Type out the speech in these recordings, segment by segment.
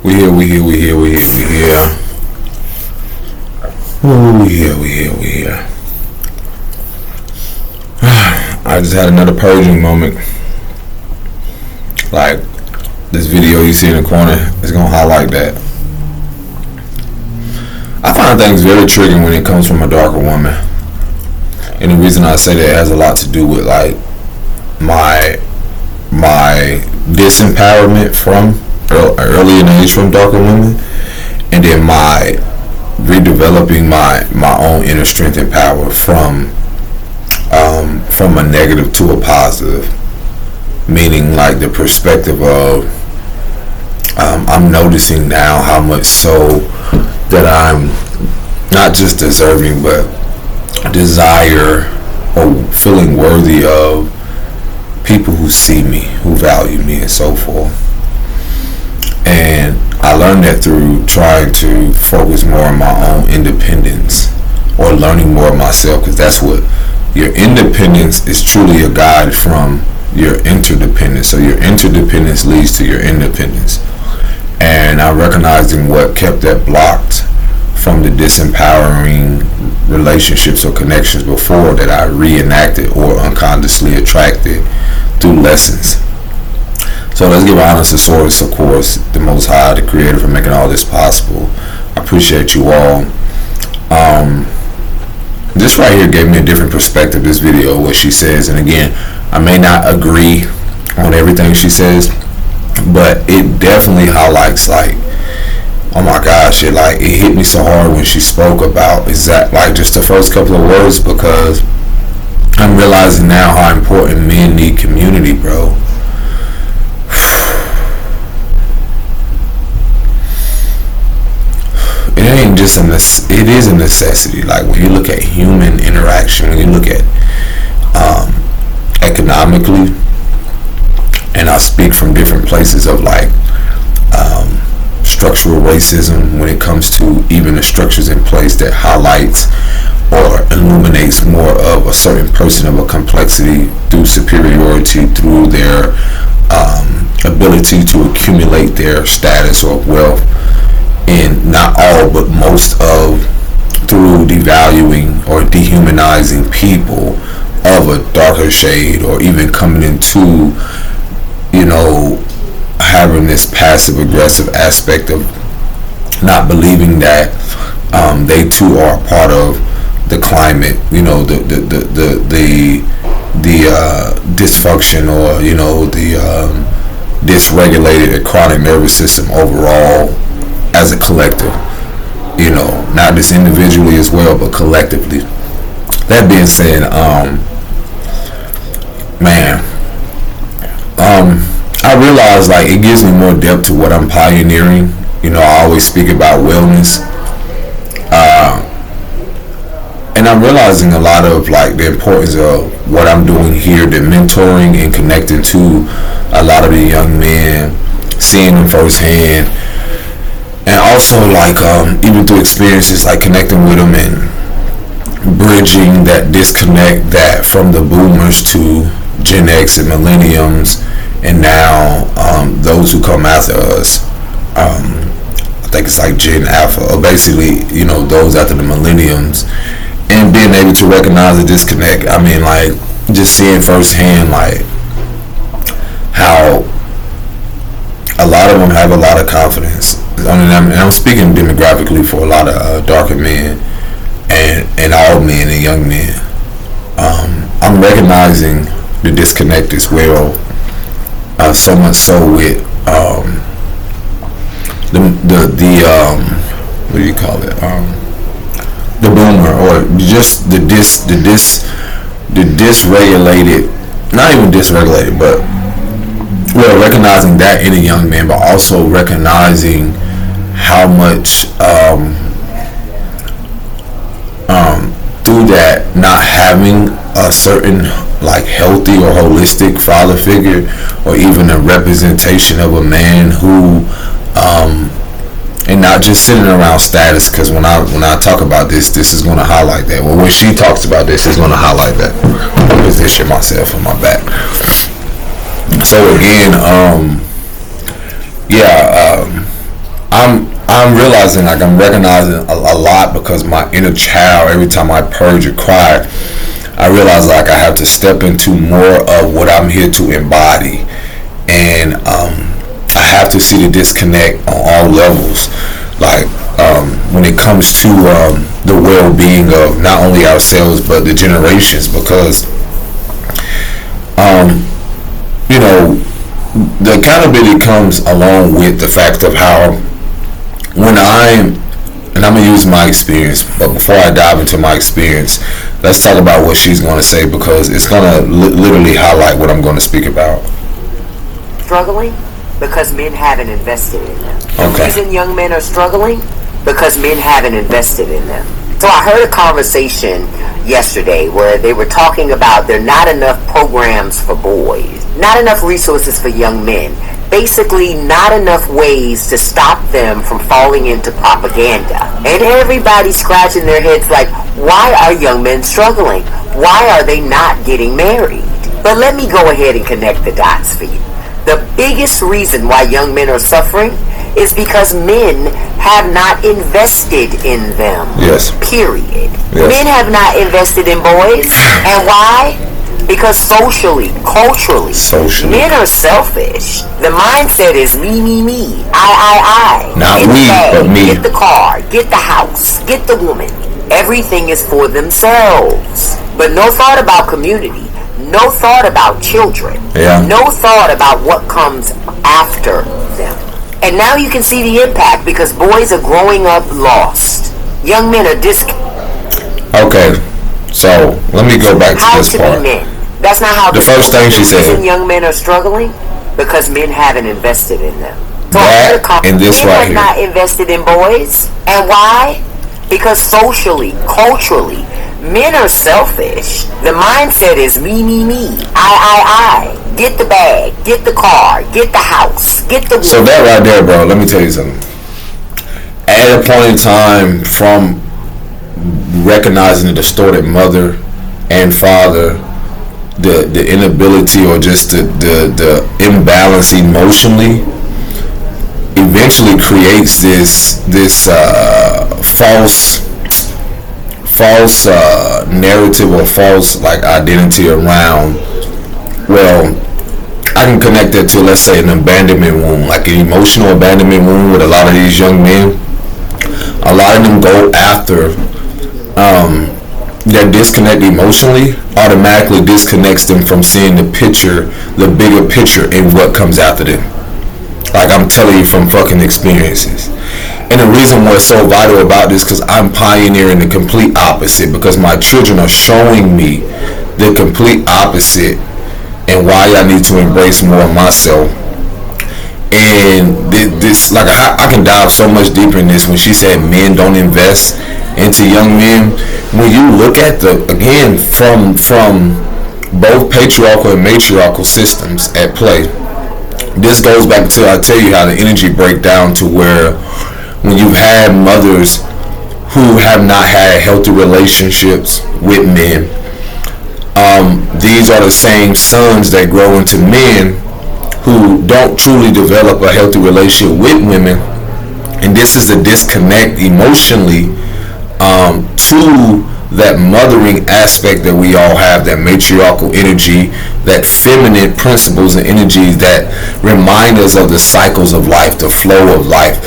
We here. Ooh, we here. I just had another purging moment. Like, this video you see in the corner is gonna highlight that. I find things very triggering when it comes from a darker woman. And the reason I say that has a lot to do with, like, my disempowerment from early in age from darker women, and then my redeveloping my own inner strength and power from a negative to a positive. Meaning, like, the perspective of I'm noticing now how much so that I'm not just deserving but desire or feeling worthy of people who see me, who value me, and so forth. And I learned that through trying to focus more on my own independence, or learning more of myself, because that's what your independence is, truly a guide from your interdependence. So your interdependence leads to your independence. And I'm recognizing what kept that blocked from the disempowering relationships or connections before that I reenacted or unconsciously attracted through lessons. So let's give honor to Source, of course, the Most High, the Creator, for making all this possible. I appreciate you all. This right here gave me a different perspective, this video, what she says. And again, I may not agree on everything she says, but it definitely highlights, like, oh my gosh, it hit me so hard when she spoke about just the first couple of words, because I'm realizing now how important men need community, bro. It ain't just it is a necessity. Like, when you look at human interaction, when you look at economically, and I speak from different places of, like, structural racism, when it comes to even the structures in place that highlights or illuminates more of a certain person of a complexity through superiority, through their ability to accumulate their status or wealth, and not all but most of, through devaluing or dehumanizing people of a darker shade, or even coming into, having this passive aggressive aspect of not believing that they too are a part of the climate, the dysfunction, or the dysregulated chronic nervous system overall as a collective, not just individually as well, but collectively. That being said, I realize, like, it gives me more depth to what I'm pioneering. I always speak about wellness, and I'm realizing a lot of, like, the importance of what I'm doing here, the mentoring and connecting to a lot of the young men, seeing them firsthand, and also, like, even through experiences, like connecting with them and bridging that disconnect that from the boomers to Gen X and millenniums, and now those who come after us. I think it's like Gen Alpha, or basically, those after the millenniums, and being able to recognize the disconnect. I mean, like, just seeing firsthand, like, how a lot of them have a lot of confidence. And I'm speaking demographically for a lot of darker men and all men and young men. I'm recognizing the disconnect as well. So much so with what do you call it? The boomer, or just the dysregulated, not even dysregulated, but recognizing that in a young man, but also recognizing how much through that, not having a certain, like, healthy or holistic father figure, or even a representation of a man who and not just sitting around status, because when I talk about this is going to highlight that. Well, when she talks about this, it's going to highlight that. I'll position myself on my back. So again, I'm realizing, like, I'm recognizing a lot, because my inner child, every time I purge or cry, I realize, like, I have to step into more of what I'm here to embody. And I have to see the disconnect on all levels, like, when it comes to the well-being of not only ourselves but the generations, because you know, the accountability comes along with the fact of how, when and I'm gonna use my experience, but before I dive into my experience, let's talk about what she's gonna say, because it's gonna literally highlight what I'm gonna speak about. Struggling because men haven't invested in them. Okay. The reason young men are struggling, because men haven't invested in them. So I heard a conversation yesterday where they were talking about there are not enough programs for boys, not enough resources for young men, basically not enough ways to stop them from falling into propaganda. And everybody's scratching their heads like, why are young men struggling? Why are they not getting married? But let me go ahead and connect the dots for you. The biggest reason why young men are suffering is because men have not invested in them. Yes. Period. Yes. Men have not invested in boys. And why? Because socially, culturally, men are selfish. The mindset is me, me, me. I. Not get we, the bag, but me. Get the car, get the house, get the woman. Everything is for themselves. But no thought about community. No thought about children. Yeah. No thought about what comes after them. And now you can see the impact, because boys are growing up lost. Young men are Okay, so let me go back to this part. How to be men. That's not how the first thing she said. The reason young men are struggling, because men haven't invested in them. So that and this right here. Men have not invested in boys. And why? Because socially, culturally, men are selfish. The mindset is me, me, me. I. Get the bag, get the car, get the house, get the woman. So that right there, bro, let me tell you something. At a point in time, from recognizing the distorted mother and father, the inability, or just the imbalance emotionally, eventually creates this false narrative, or false, like, identity around, well, I can connect that to, let's say, an abandonment wound, like an emotional abandonment wound with a lot of these young men. A lot of them go after their disconnect emotionally, automatically disconnects them from seeing the picture, the bigger picture, in what comes after them. Like, I'm telling you from fucking experiences. And the reason what's so vital about this, because I'm pioneering the complete opposite, because my children are showing me the complete opposite, and why I need to embrace more of myself. And this, like, I can dive so much deeper in this. When she said men don't invest into young men, when you look at again, from both patriarchal and matriarchal systems at play, this goes back to, I tell you, how the energy break down to where, when you've had mothers who have not had healthy relationships with men, these are the same sons that grow into men who don't truly develop a healthy relationship with women. And this is a disconnect emotionally to that mothering aspect that we all have, that matriarchal energy, that feminine principles and energies that remind us of the cycles of life, the flow of life,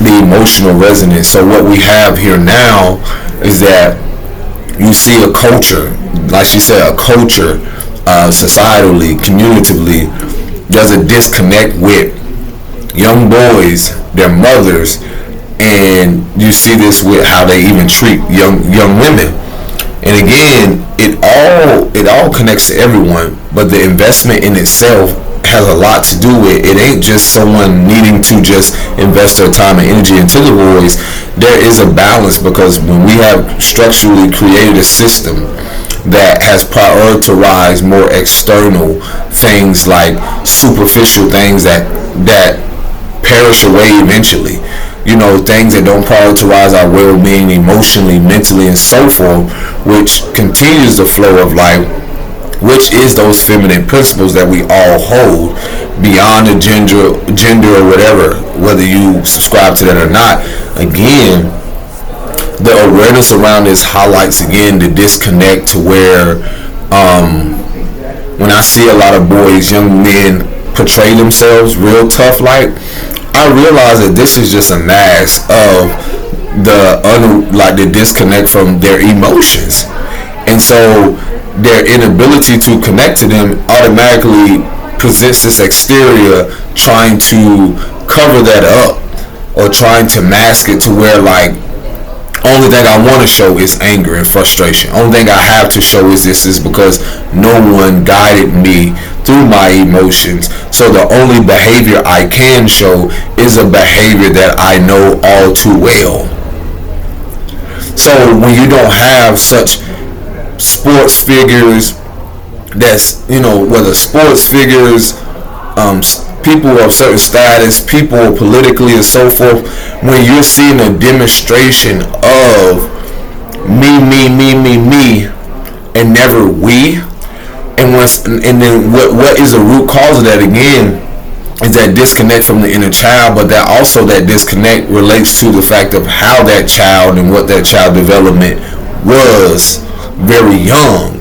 the emotional resonance. So what we have here now is that you see a culture, like she said, a culture, societally, communitively, there's a disconnect with young boys, their mothers, and you see this with how they even treat young women. And again, it all connects to everyone, but the investment in itself has a lot to do with it. Ain't just someone needing to just invest their time and energy into the boys. There is a balance, because when we have structurally created a system that has prioritized more external things, like superficial things that perish away eventually, you know, things that don't prioritize our well-being emotionally, mentally, and so forth, which continues the flow of life, which is those feminine principles that we all hold beyond the gender or whatever, whether you subscribe to that or not. Again, the awareness around this highlights again the disconnect to where when I see a lot of boys, young men portray themselves real tough, like, I realize that this is just a mask of the disconnect from their emotions, and so their inability to connect to them automatically presents this exterior trying to cover that up or trying to mask it to where, like, only thing I want to show is anger and frustration. Only thing I have to show is this, is because no one guided me through my emotions. So the only behavior I can show is a behavior that I know all too well. So when you don't have such sports figures, that's, whether sports figures, people of certain status, people politically and so forth, when you're seeing a demonstration of me, and never we, and then what is the root cause of that again is that disconnect from the inner child, but that disconnect relates to the fact of how that child and what that child development was very young.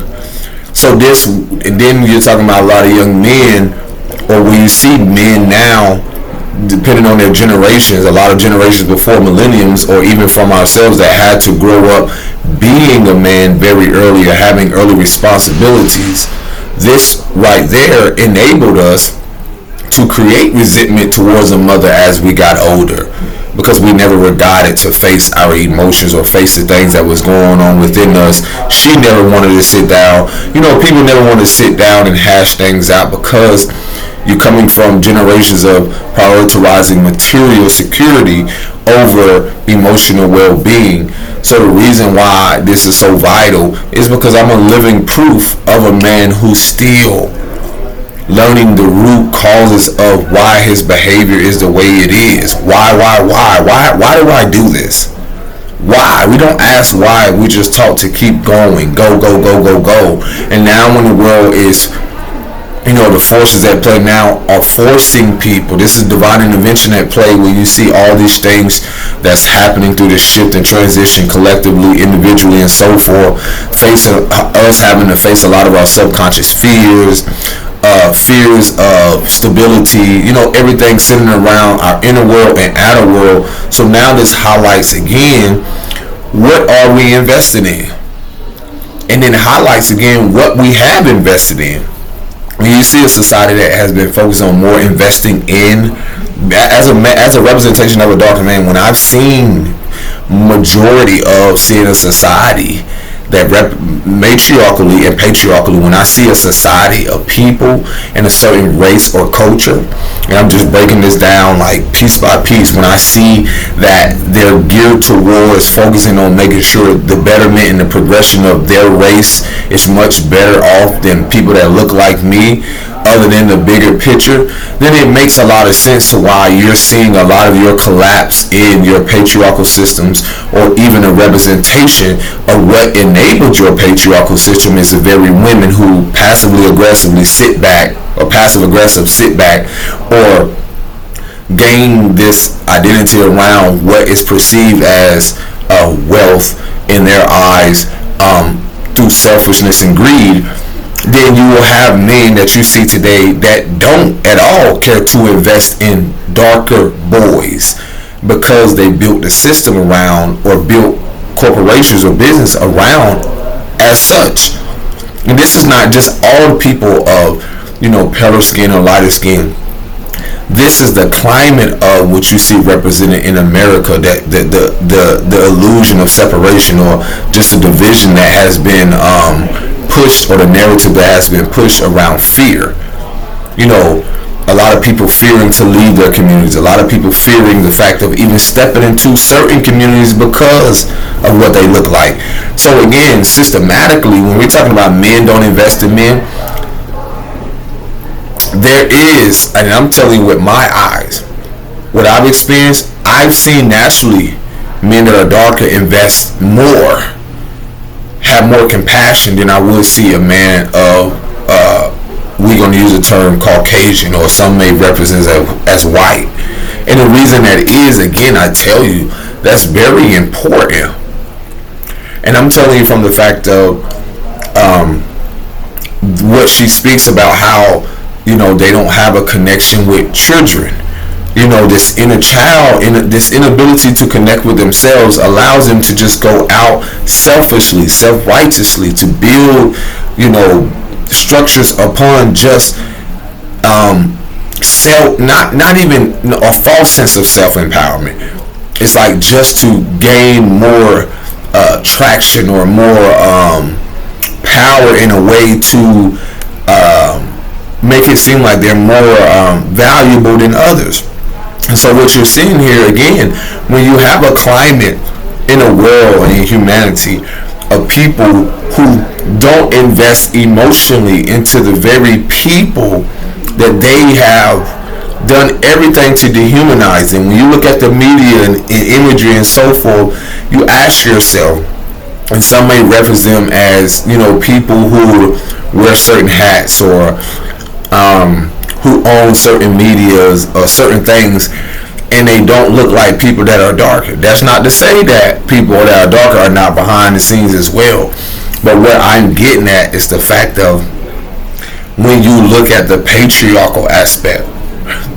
So this, and then you're talking about a lot of young men, or when you see men now, depending on their generations, a lot of generations before millenniums, or even from ourselves that had to grow up being a man very early or having early responsibilities. This right there enabled us to create resentment towards a mother as we got older, because we never were guided to face our emotions or face the things that was going on within us. She never wanted to sit down. People never want to sit down and hash things out, because you're coming from generations of prioritizing material security over emotional well-being. So the reason why this is so vital is because I'm a living proof of a man who's still learning the root causes of why his behavior is the way it is. Why do I do this? Why? We don't ask why, we just taught to keep going, go. And now when the world is, the forces at play now are forcing people. This is divine intervention at play, where you see all these things that's happening through the shift and transition collectively, individually, and so forth, facing us having to face a lot of our subconscious fears, fears of stability, everything centered around our inner world and outer world. So now this highlights again, what are we invested in? And then highlights again what we have invested in. When you see a society that has been focused on more investing in, as a representation of a darker man, when I've seen majority of seeing a society that matriarchally and patriarchally, when I see a society of people in a certain race or culture, and I'm just breaking this down like piece by piece, when I see that they're geared towards focusing on making sure the betterment and the progression of their race is much better off than people that look like me, other than the bigger picture, then it makes a lot of sense to why you're seeing a lot of your collapse in your patriarchal systems, or even a representation of what enabled your patriarchal system is the very women who passively aggressively sit back, or passive aggressive sit back, or gain this identity around what is perceived as wealth in their eyes, through selfishness and greed. Then you will have men that you see today that don't at all care to invest in darker boys, because they built the system around, or built corporations or business around as such. And this is not just all people of, paler skin or lighter skin. This is the climate of what you see represented in America, that the illusion of separation, or just a division that has been pushed, or the narrative that has been pushed around fear. A lot of people fearing to leave their communities, a lot of people fearing the fact of even stepping into certain communities because of what they look like. So again, systematically, when we're talking about men don't invest in men, there is, and I'm telling you with my eyes, what I've experienced, I've seen naturally men that are darker invest more, have more compassion than I would see a man of we're going to use the term Caucasian, or some may represent as white. And the reason that is, again, I tell you, that's very important. And I'm telling you from the fact of what she speaks about, how, they don't have a connection with children. This inner child, this inability to connect with themselves allows them to just go out selfishly, self-righteously, to build, structures upon just self, not even a false sense of self-empowerment. It's like just to gain more traction or more power in a way to make it seem like they're more valuable than others. And so what you're seeing here again, when you have a climate in a world and in humanity of people who don't invest emotionally into the very people that they have done everything to dehumanize them. When you look at the media and imagery and so forth, you ask yourself, and some may reference them as, people who wear certain hats or who own certain medias or certain things, and they don't look like people that are darker. That's not to say that people that are darker are not behind the scenes as well. But what I'm getting at is the fact of, when you look at the patriarchal aspect,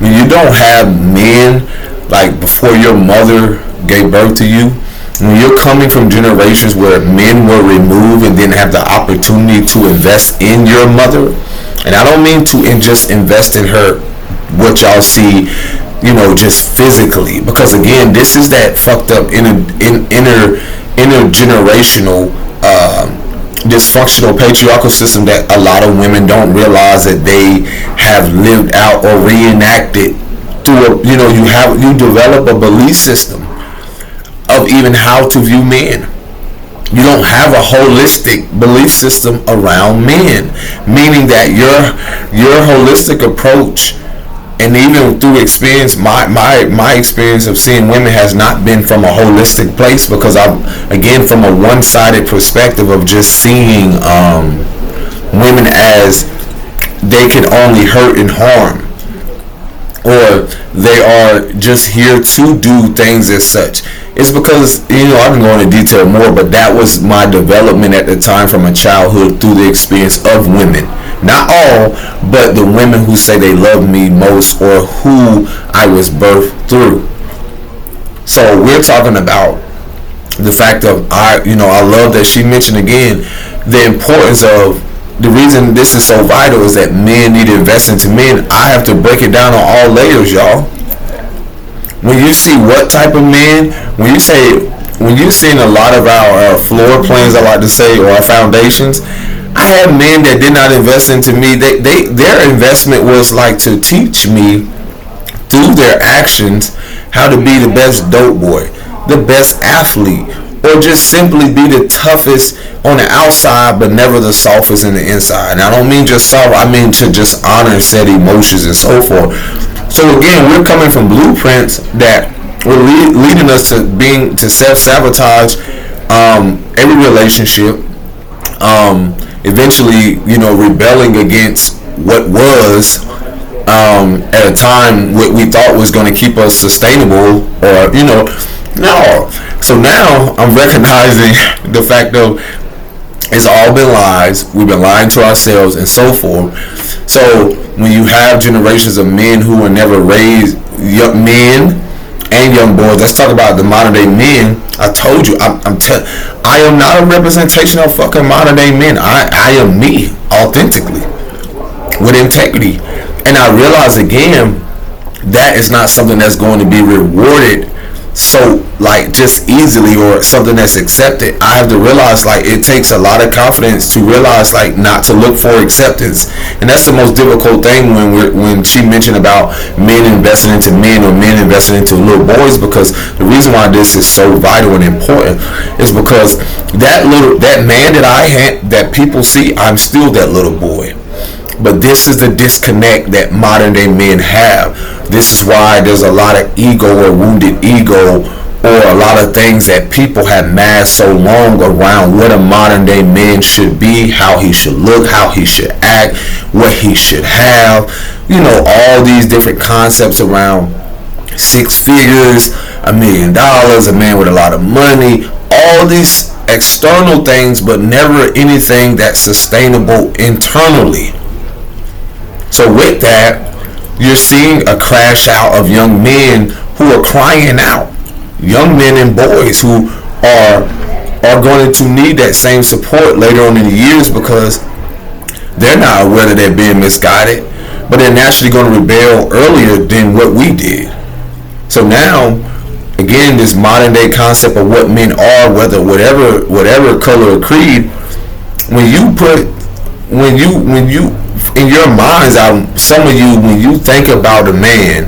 when you don't have men like before your mother gave birth to you, when you're coming from generations where men were removed and didn't have the opportunity to invest in your mother, and I don't mean to just invest in her, what y'all see, just physically, because again, this is that fucked up intergenerational dysfunctional patriarchal system that a lot of women don't realize that they have lived out or reenacted through you develop a belief system of even how to view men. You don't have a holistic belief system around men, meaning that your holistic approach, and even through experience, my experience of seeing women has not been from a holistic place, because I'm, again, from a one-sided perspective of just seeing women as they can only hurt and harm, or they are just here to do things as such. It's because, I can go into detail more, but that was my development at the time from a childhood through the experience of women. Not all, but the women who say they love me most, or who I was birthed through. So we're talking about the fact of, I love that she mentioned again the importance of, the reason this is so vital is that men need to invest into men. I have to break it down on all layers, y'all. When you see what type of men, when you're seeing a lot of our floor plans, I like to say, or our foundations, I have men that did not invest into me. Their investment was like to teach me through their actions how to be the best dope boy, the best athlete, or just simply be the toughest on the outside but never the softest in the inside. And I don't mean just soft, I mean to just honor and set emotions and so forth. So again, we're coming from blueprints that were leading us to self-sabotage every relationship, eventually, rebelling against what was at a time what we thought was going to keep us sustainable, or no. So now I'm recognizing the fact of, it's all been lies. We've been lying to ourselves and so forth. So when you have generations of men who were never raised, young men and young boys, let's talk about the modern day men. I told you, I am not a representation of fucking modern day men. I am me, authentically, with integrity. And I realize again, that is not something that's going to be rewarded so just easily, or something that's accepted. I have to realize it takes a lot of confidence to realize not to look for acceptance. And that's the most difficult thing when she mentioned about men investing into men, or men investing into little boys, because the reason why this is so vital and important is because that man that people see, I'm still that little boy. But this is the disconnect that modern day men have. This is why there's a lot of ego or wounded ego or a lot of things that people have masked so long around what a modern day man should be, how he should look, how he should act, what he should have, all these different concepts around 6 figures, $1 million, a man with a lot of money, all these external things, but never anything that's sustainable internally. So with that, you're seeing a crash out of young men who are crying out. Young men and boys who are going to need that same support later on in the years, because they're not aware that they're being misguided, but they're naturally going to rebel earlier than what we did. So now, again, this modern day concept of what men are, whatever color or creed, when you in your mind's eye, some of you, when you think about a man,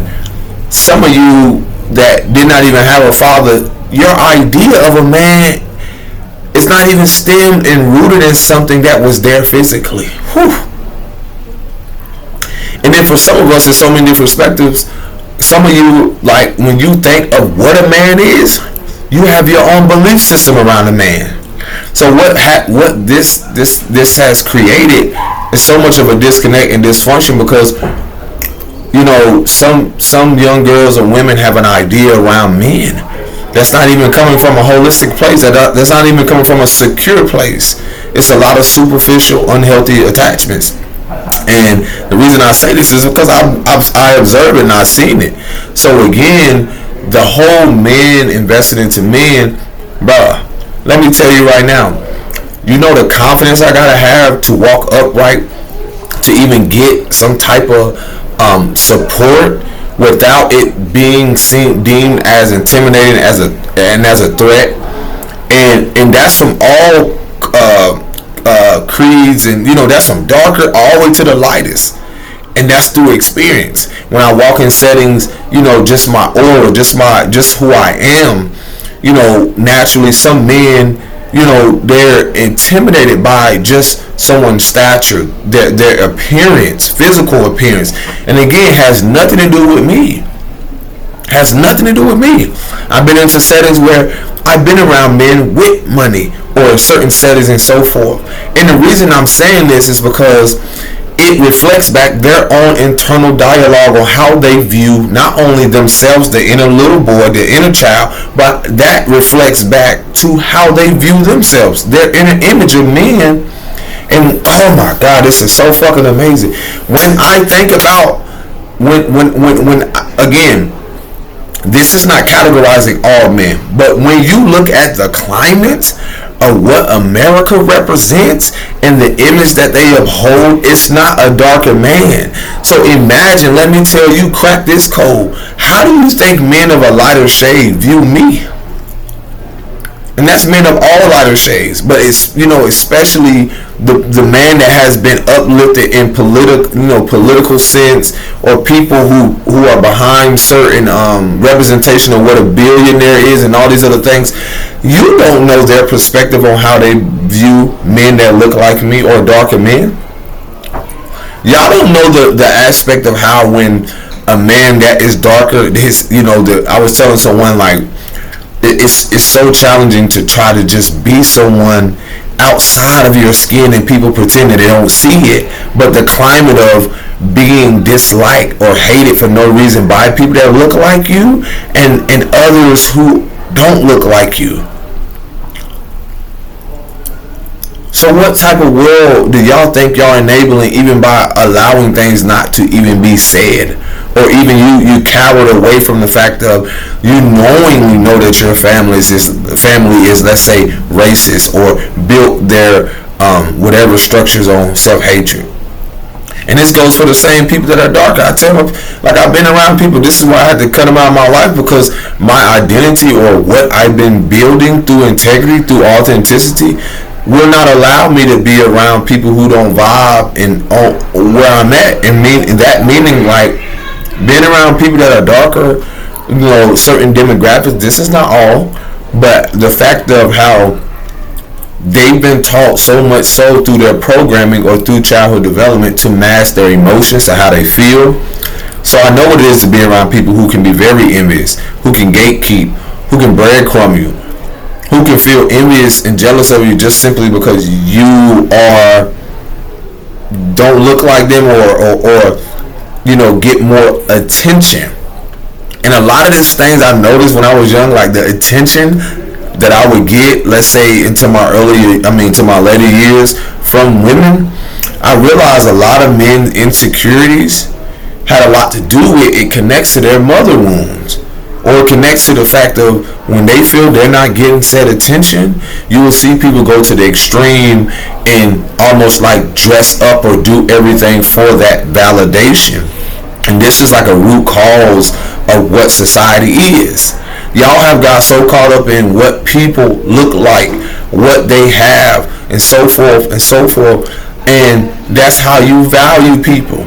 some of you that did not even have a father, your idea of a man is not even stemmed and rooted in something that was there physically. Whew. And then for some of us, in so many different perspectives, some of you, like, when you think of what a man is, you have your own belief system around a man. So what this has created is so much of a disconnect and dysfunction, because some young girls or women have an idea around men that's not even coming from a holistic place, that's not even coming from a secure place. It's a lot of superficial, unhealthy attachments. And the reason I say this is because I observe it and I've seen it. So again, the whole men invested into men, bruh, let me tell you right now, the confidence I gotta have to walk upright, to even get some type of support without it being deemed as intimidating as a threat, and that's from all creeds, and that's from darker all the way to the lightest, and that's through experience. When I walk in settings, just my aura, just who I am, naturally some men, they're intimidated by just someone's stature, their appearance, physical appearance. And again, has nothing to do with me. I've been into settings where I've been around men with money, or certain settings and so forth. And the reason I'm saying this is because it reflects back their own internal dialogue on how they view not only themselves, the inner little boy, the inner child, but that reflects back to how they view themselves, their inner image of men. And oh my God, this is so fucking amazing. When I think about when again, this is not categorizing all men, but when you look at the climate of what America represents and the image that they uphold, it's not a darker man. So imagine, let me tell you, crack this code. How do you think men of a lighter shade view me? And that's men of all lighter shades, but it's especially the man that has been uplifted in political sense, or people who are behind certain representation of what a billionaire is and all these other things. You don't know their perspective on how they view men that look like me or darker men. Y'all don't know the aspect of how when a man that is darker, I was telling someone, like, it's so challenging to try to just be someone outside of your skin, and people pretend that they don't see it. But the climate of being disliked or hated for no reason by people that look like you, and others who don't look like you. So what type of world do y'all think y'all enabling, even by allowing things not to even be said? Or even you cowered away from the fact of you knowingly know that your family is, let's say, racist, or built their whatever structures on self-hatred. And this goes for the same people that are darker. I tell them, like, I've been around people, this is why I had to cut them out of my life, because my identity, or what I've been building through integrity, through authenticity, will not allow me to be around people who don't vibe and where I'm at. And meaning like being around people that are darker, certain demographics. This is not all, but the fact of how they've been taught so much so through their programming or through childhood development to mask their emotions and how they feel. So I know what it is to be around people who can be very envious, who can gatekeep, who can breadcrumb you, who can feel envious and jealous of you just simply because you are don't look like them, or get more attention. And a lot of these things I noticed when I was young, like the attention that I would get, let's say to my later years from women, I realized a lot of men's insecurities had a lot to do with it. Connects to their mother wounds, or it connects to the fact of when they feel they're not getting said attention, you will see people go to the extreme and almost like dress up or do everything for that validation. And this is like a root cause of what society is. Y'all have got so caught up in what people look like, what they have, and so forth and so forth, and that's how you value people.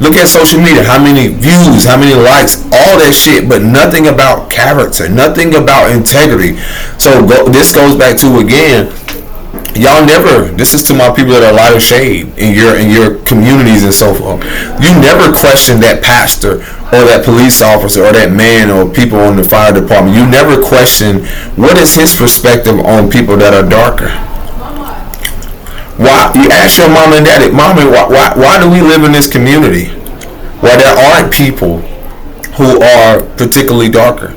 Look at social media, how many views, how many likes, all that shit, but nothing about character, nothing about integrity. So this goes back to, again, y'all never, this is to my people that are lighter shade in your communities and so forth, you never question that pastor or that police officer or that man or people in the fire department. You never question what is his perspective on people that are darker. Why? You ask your mom and daddy, Mommy, why do we live in this community where there aren't people who are particularly darker?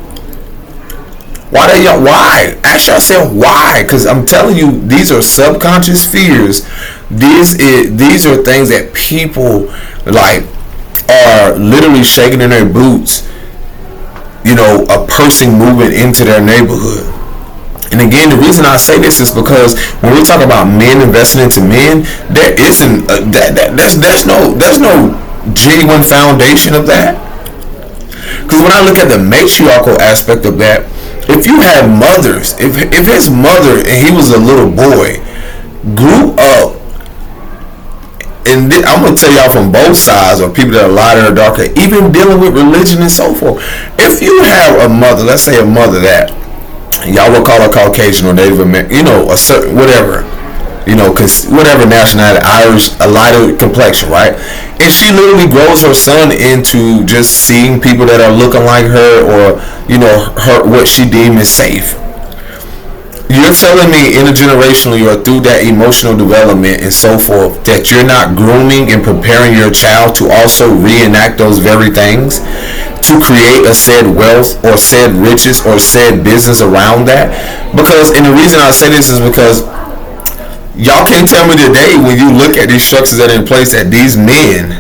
Why? Ask yourself why, because I'm telling you, these are subconscious fears. These are things that people like are literally shaking in their boots. A person moving into their neighborhood. And again, the reason I say this is because when we talk about men investing into men, there isn't there's no genuine foundation of that. Because when I look at the matriarchal aspect of that, if you have mothers, if his mother and he was a little boy grew up, and I'm gonna tell y'all from both sides, or people that are lighter or darker, even dealing with religion and so forth. If you have a mother, let's say a mother that y'all will call her Caucasian or Native American, a certain whatever, whatever nationality, Irish, a lighter complexion, right? And she literally grows her son into just seeing people that are looking like her, or her what she deems as safe. You're telling me intergenerationally or through that emotional development and so forth that you're not grooming and preparing your child to also reenact those very things, to create a said wealth or said riches or said business around that? Because, and the reason I say this is because y'all can't tell me today, when you look at these structures that are in place, that these men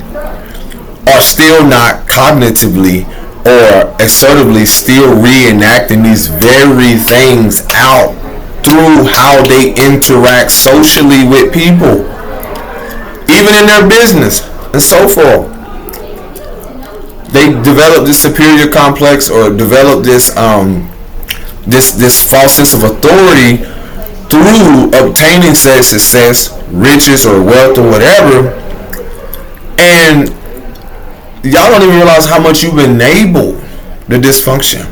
are still not cognitively or assertively still reenacting these very things out through how they interact socially with people, even in their business and so forth. They develop this superior complex, or develop this false sense of authority through obtaining said success, riches, or wealth, or whatever, and y'all don't even realize how much you've enabled the dysfunction.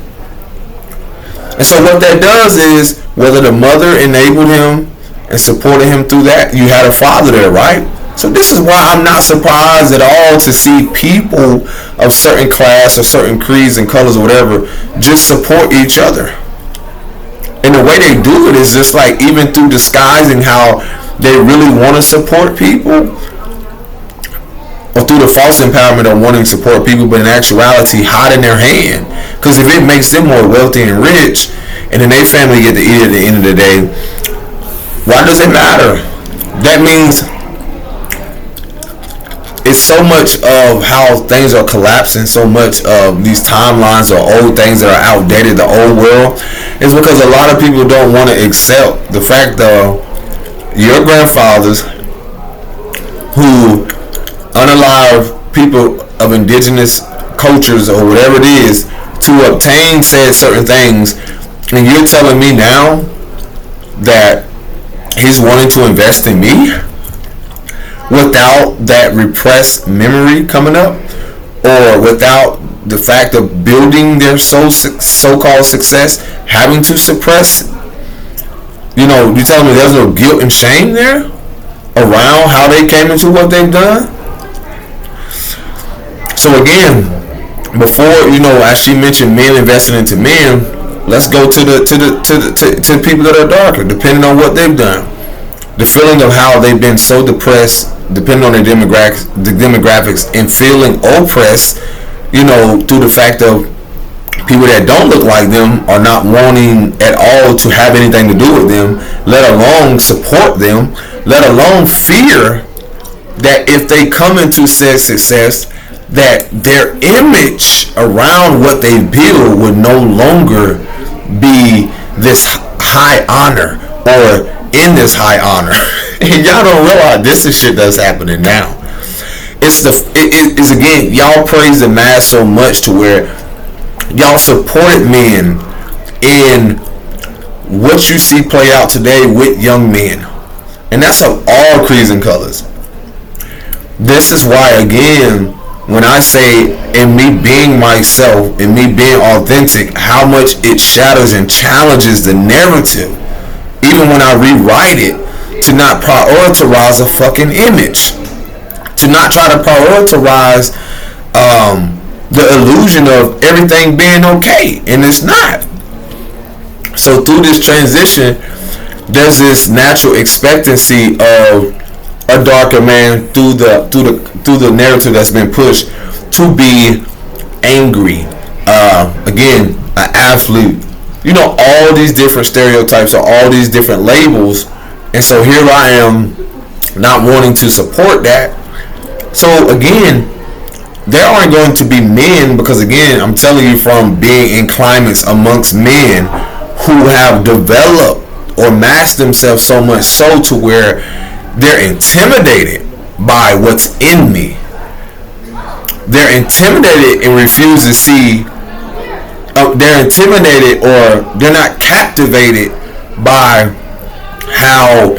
And so what that does is, whether the mother enabled him and supported him through that, you had a father there, right? So this is why I'm not surprised at all to see people of certain class or certain creeds and colors or whatever just support each other. And the way they do it is just like, even through disguising how they really want to support people, or through the false empowerment of wanting to support people, but in actuality hiding their hand. Because if it makes them more wealthy and rich, and then their family get to eat at the end of the day, why does it matter? That means it's so much of how things are collapsing, so much of these timelines or old things that are outdated, the old world, is because a lot of people don't want to accept the fact that your grandfathers who unalive people of indigenous cultures or whatever it is to obtain said certain things, and you're telling me now that he's wanting to invest in me without that repressed memory coming up, or without the fact of building their so-called success having to suppress. You're telling me there's no guilt and shame there around how they came into what they've done? So again, before, as she mentioned, men investing into men, let's go to people that are darker, depending on what they've done. The feeling of how they've been so depressed, depending on their demographics, and feeling oppressed, through the fact of people that don't look like them are not wanting at all to have anything to do with them, let alone support them, let alone fear that if they come into said success, that their image around what they build would no longer be this high honor or in this high honor. And y'all don't realize this is shit that's happening now. It's again, y'all praise the mass so much to where y'all supported men in what you see play out today with young men, and that's of all creeds and colors. This is why, again, when I say in me being myself, in me being authentic, how much it shatters and challenges the narrative, even when I rewrite it, to not prioritize a fucking image, to not try to prioritize the illusion of everything being okay, and it's not. So through this transition, there's this natural expectancy of a darker man through the narrative that's been pushed to be angry, again, an athlete, all these different stereotypes or all these different labels. And so here I am not wanting to support that. So again, there aren't going to be men, because again, I'm telling you from being in climates amongst men who have developed or masked themselves so much so to where they're intimidated by what's in me. They're intimidated and refuse to see. They're intimidated, or they're not captivated by how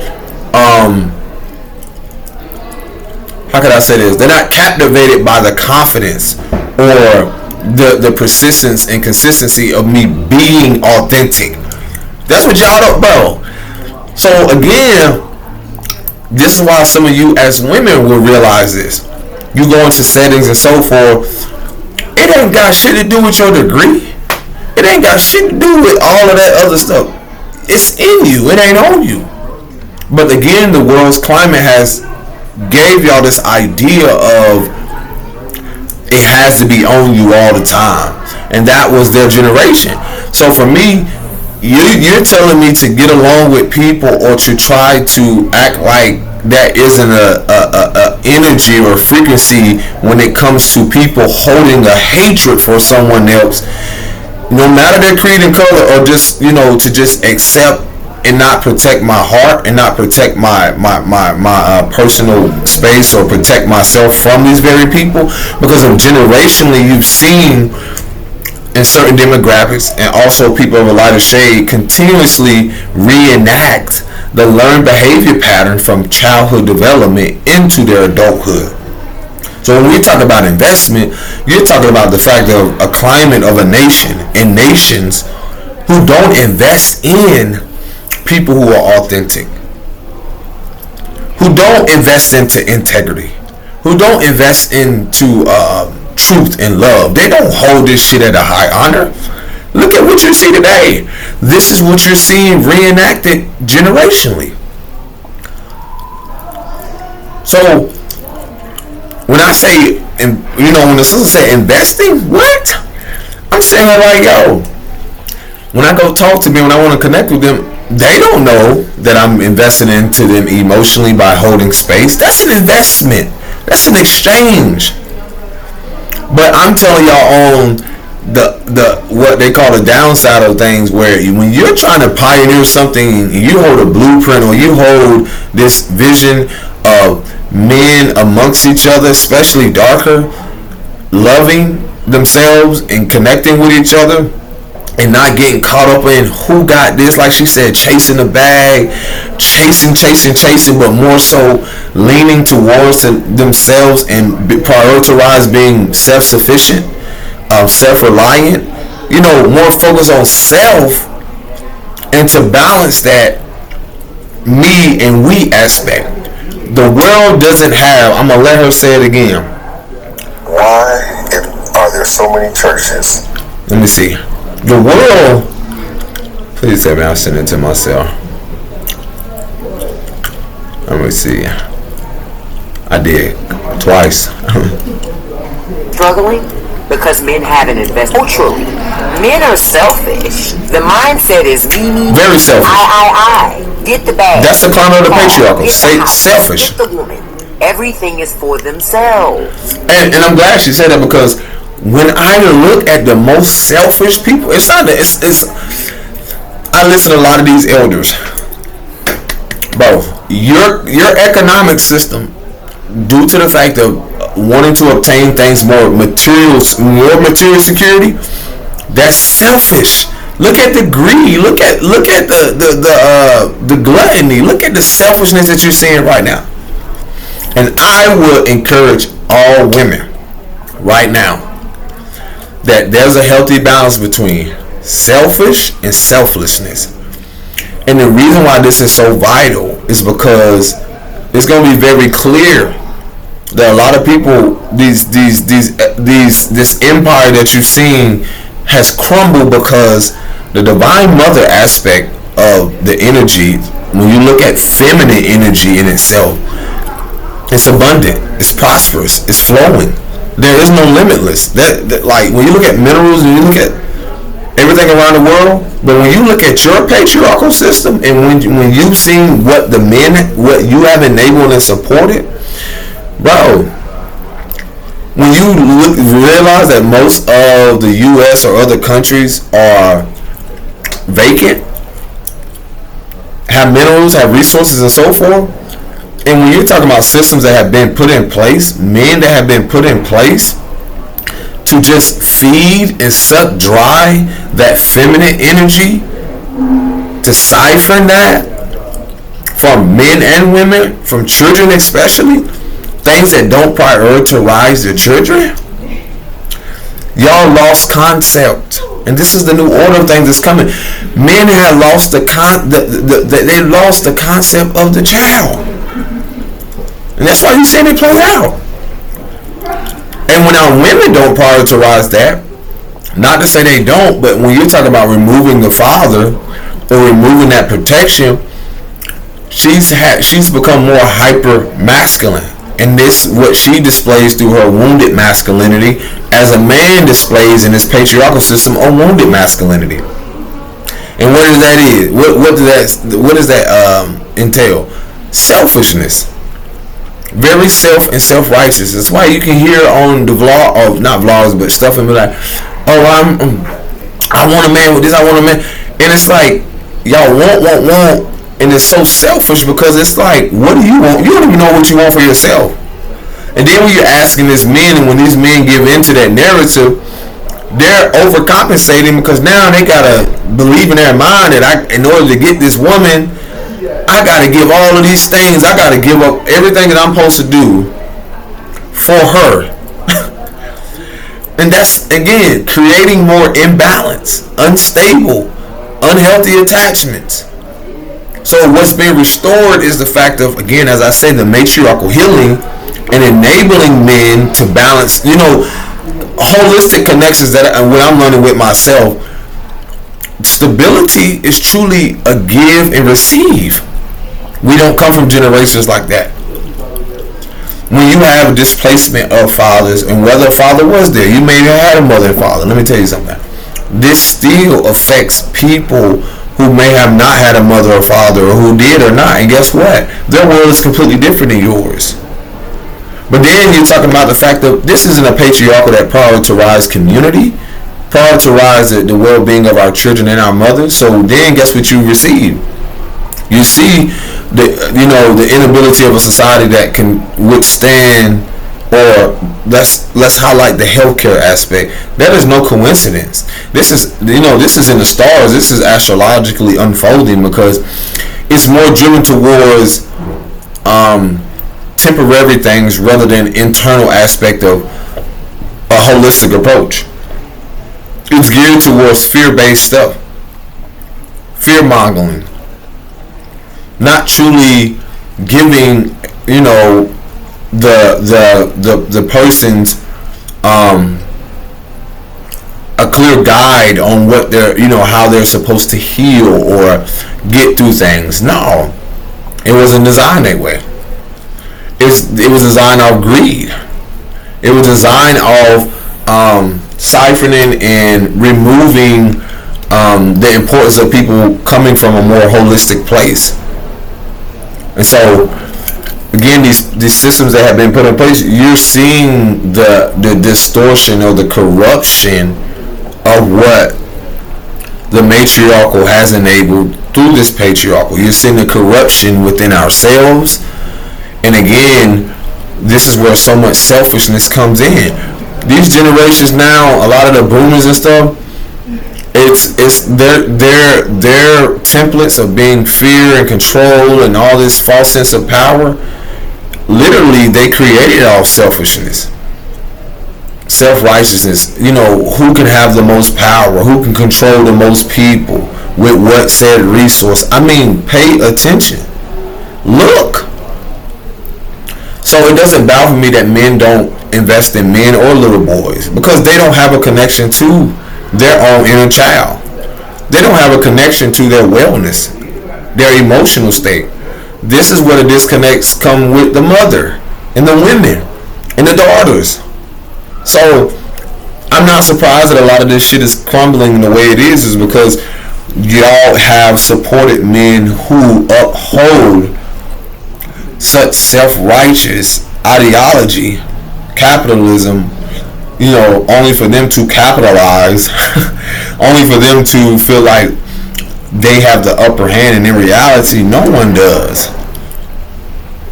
could I say this? They're not captivated by the confidence or the persistence and consistency of me being authentic. That's what y'all don't, bro. So again, this is why some of you as women will realize this. You go into settings and so forth. It ain't got shit to do with your degree. It ain't got shit to do with all of that other stuff. It's in you. It ain't on you. But again, the world's climate has gave y'all this idea of it has to be on you all the time, and that was their generation. So for me, you're telling me to get along with people or to try to act like that isn't a energy or frequency when it comes to people holding a hatred for someone else, no matter their creed and color, or just to just accept and not protect my heart and not protect my personal space or protect myself from these very people, because of generationally you've seen in certain demographics and also people of a lighter shade continuously reenact the learned behavior pattern from childhood development into their adulthood. So when we talk about investment, you're talking about the fact of a climate of a nation and nations who don't invest in people who are authentic, who don't invest into integrity, who don't invest into truth and love. They don't hold this shit at a high honor. Look at what you see today. This is what you're seeing reenacted generationally. So when I say, when the sister say investing, what? I'm saying like, yo, when I go talk to them, when I want to connect with them, they don't know that I'm investing into them emotionally by holding space. That's an investment. That's an exchange. But I'm telling y'all on the what they call the downside of things, where when you're trying to pioneer something, you hold a blueprint or you hold this vision of men amongst each other, especially darker, loving themselves and connecting with each other, and not getting caught up in who got this, like she said, chasing the bag, chasing, but more so leaning towards themselves and prioritize being self-sufficient, self-reliant, more focus on self, and to balance that me and we aspect. The world doesn't have, I'm going to let her say it again. Why are there so many churches? Let me see. The world Please tell me I sent it to myself. Let me see. I did. Twice. Struggling because men haven't invested. Culturally, men are selfish. The mindset is me. Very selfish. I. Get the bag. That's the climate of the patriarchal. Say selfish. Get the woman. Everything is for themselves. And I'm glad she said that, because when I look at the most selfish people, it's not that it's I listen to a lot of these elders. Bro, your economic system, due to the fact of wanting to obtain things more material security, that's selfish. Look at the greed. Look at the gluttony. Look at the selfishness that you're seeing right now. And I would encourage all women right now that there's a healthy balance between selfish and selflessness. And the reason why this is so vital is because it's going to be very clear that a lot of people, this empire that you've seen has crumbled because the divine mother aspect of the energy, when you look at feminine energy in itself, it's abundant, it's prosperous, it's flowing. There is no limitless. That like when you look at minerals and you look at everything around the world, but when you look at your patriarchal system and when you've seen what what you have enabled and supported, bro, when you realize that most of the U.S. or other countries are vacant, have minerals, have resources, and so forth. And when you're talking about systems that have been put in place, men that have been put in place to just feed and suck dry that feminine energy, to siphon that from men and women, from children especially, things that don't prioritize the children, y'all lost concept. And this is the new order of things that's coming. Men have lost they lost the concept of the child. And that's why you see it play out. And when our women don't prioritize that, not to say they don't, but when you're talking about removing the father or removing that protection, she's become more hyper masculine. And this what she displays through her wounded masculinity, as a man displays in his patriarchal system a wounded masculinity. And what does that is? What does that entail? Selfishness. Very self-righteous. That's why you can hear on the vlog, or not vlogs, but stuff and be like, oh, I want a man with this, I want a man. And it's like, y'all want. And it's so selfish because it's like, what do you want? You don't even know what you want for yourself. And then when you're asking these men, and when these men give into that narrative, they're overcompensating because now they gotta believe in their mind that in order to get this woman, I gotta give all of these things. I gotta give up everything that I'm supposed to do for her. And that's, again, creating more imbalance, unstable, unhealthy attachments. So what's being restored is the fact of, again, as I say, the matriarchal healing and enabling men to balance, holistic connections that what I'm learning with myself. Stability is truly a give and receive. We don't come from generations like that. When you have a displacement of fathers, and whether a father was there, you may have had a mother and father. Let me tell you something. This still affects people who may have not had a mother or father, or who did or not. And guess what? Their world is completely different than yours. But then you're talking about the fact that this isn't a patriarchal that prioritizes community, prioritize the well-being of our children and our mothers. So then guess what you receive? You see the inability of a society that can withstand, or let's highlight the healthcare aspect. That is no coincidence. This is in the stars. This is astrologically unfolding because it's more driven towards temporary things rather than internal aspect of a holistic approach. It's geared towards fear-based stuff, fear-mongering, not truly giving, the person's a clear guide on what they're, how they're supposed to heal or get through things. No, it wasn't designed that way. It was designed of greed. It was designed of siphoning and removing the importance of people coming from a more holistic place. And so, again, these systems that have been put in place, you're seeing the distortion or the corruption of what the matriarchal has enabled through this patriarchal. You're seeing the corruption within ourselves. And again, this is where so much selfishness comes in. These generations now, a lot of the boomers and stuff, it's their templates of being fear and control and all this false sense of power. Literally, they created all selfishness, self-righteousness. Who can have the most power? Who can control the most people with what said resource? I mean, pay attention. Look. So it doesn't bother me that men don't invest in men or little boys, because they don't have a connection to their own inner child. They don't have a connection to their wellness, their emotional state. This is where the disconnects come with the mother and the women and the daughters. So I'm not surprised that a lot of this shit is crumbling the way it is because y'all have supported men who uphold such self-righteous ideology, capitalism, only for them to capitalize, only for them to feel like they have the upper hand, and in reality, no one does.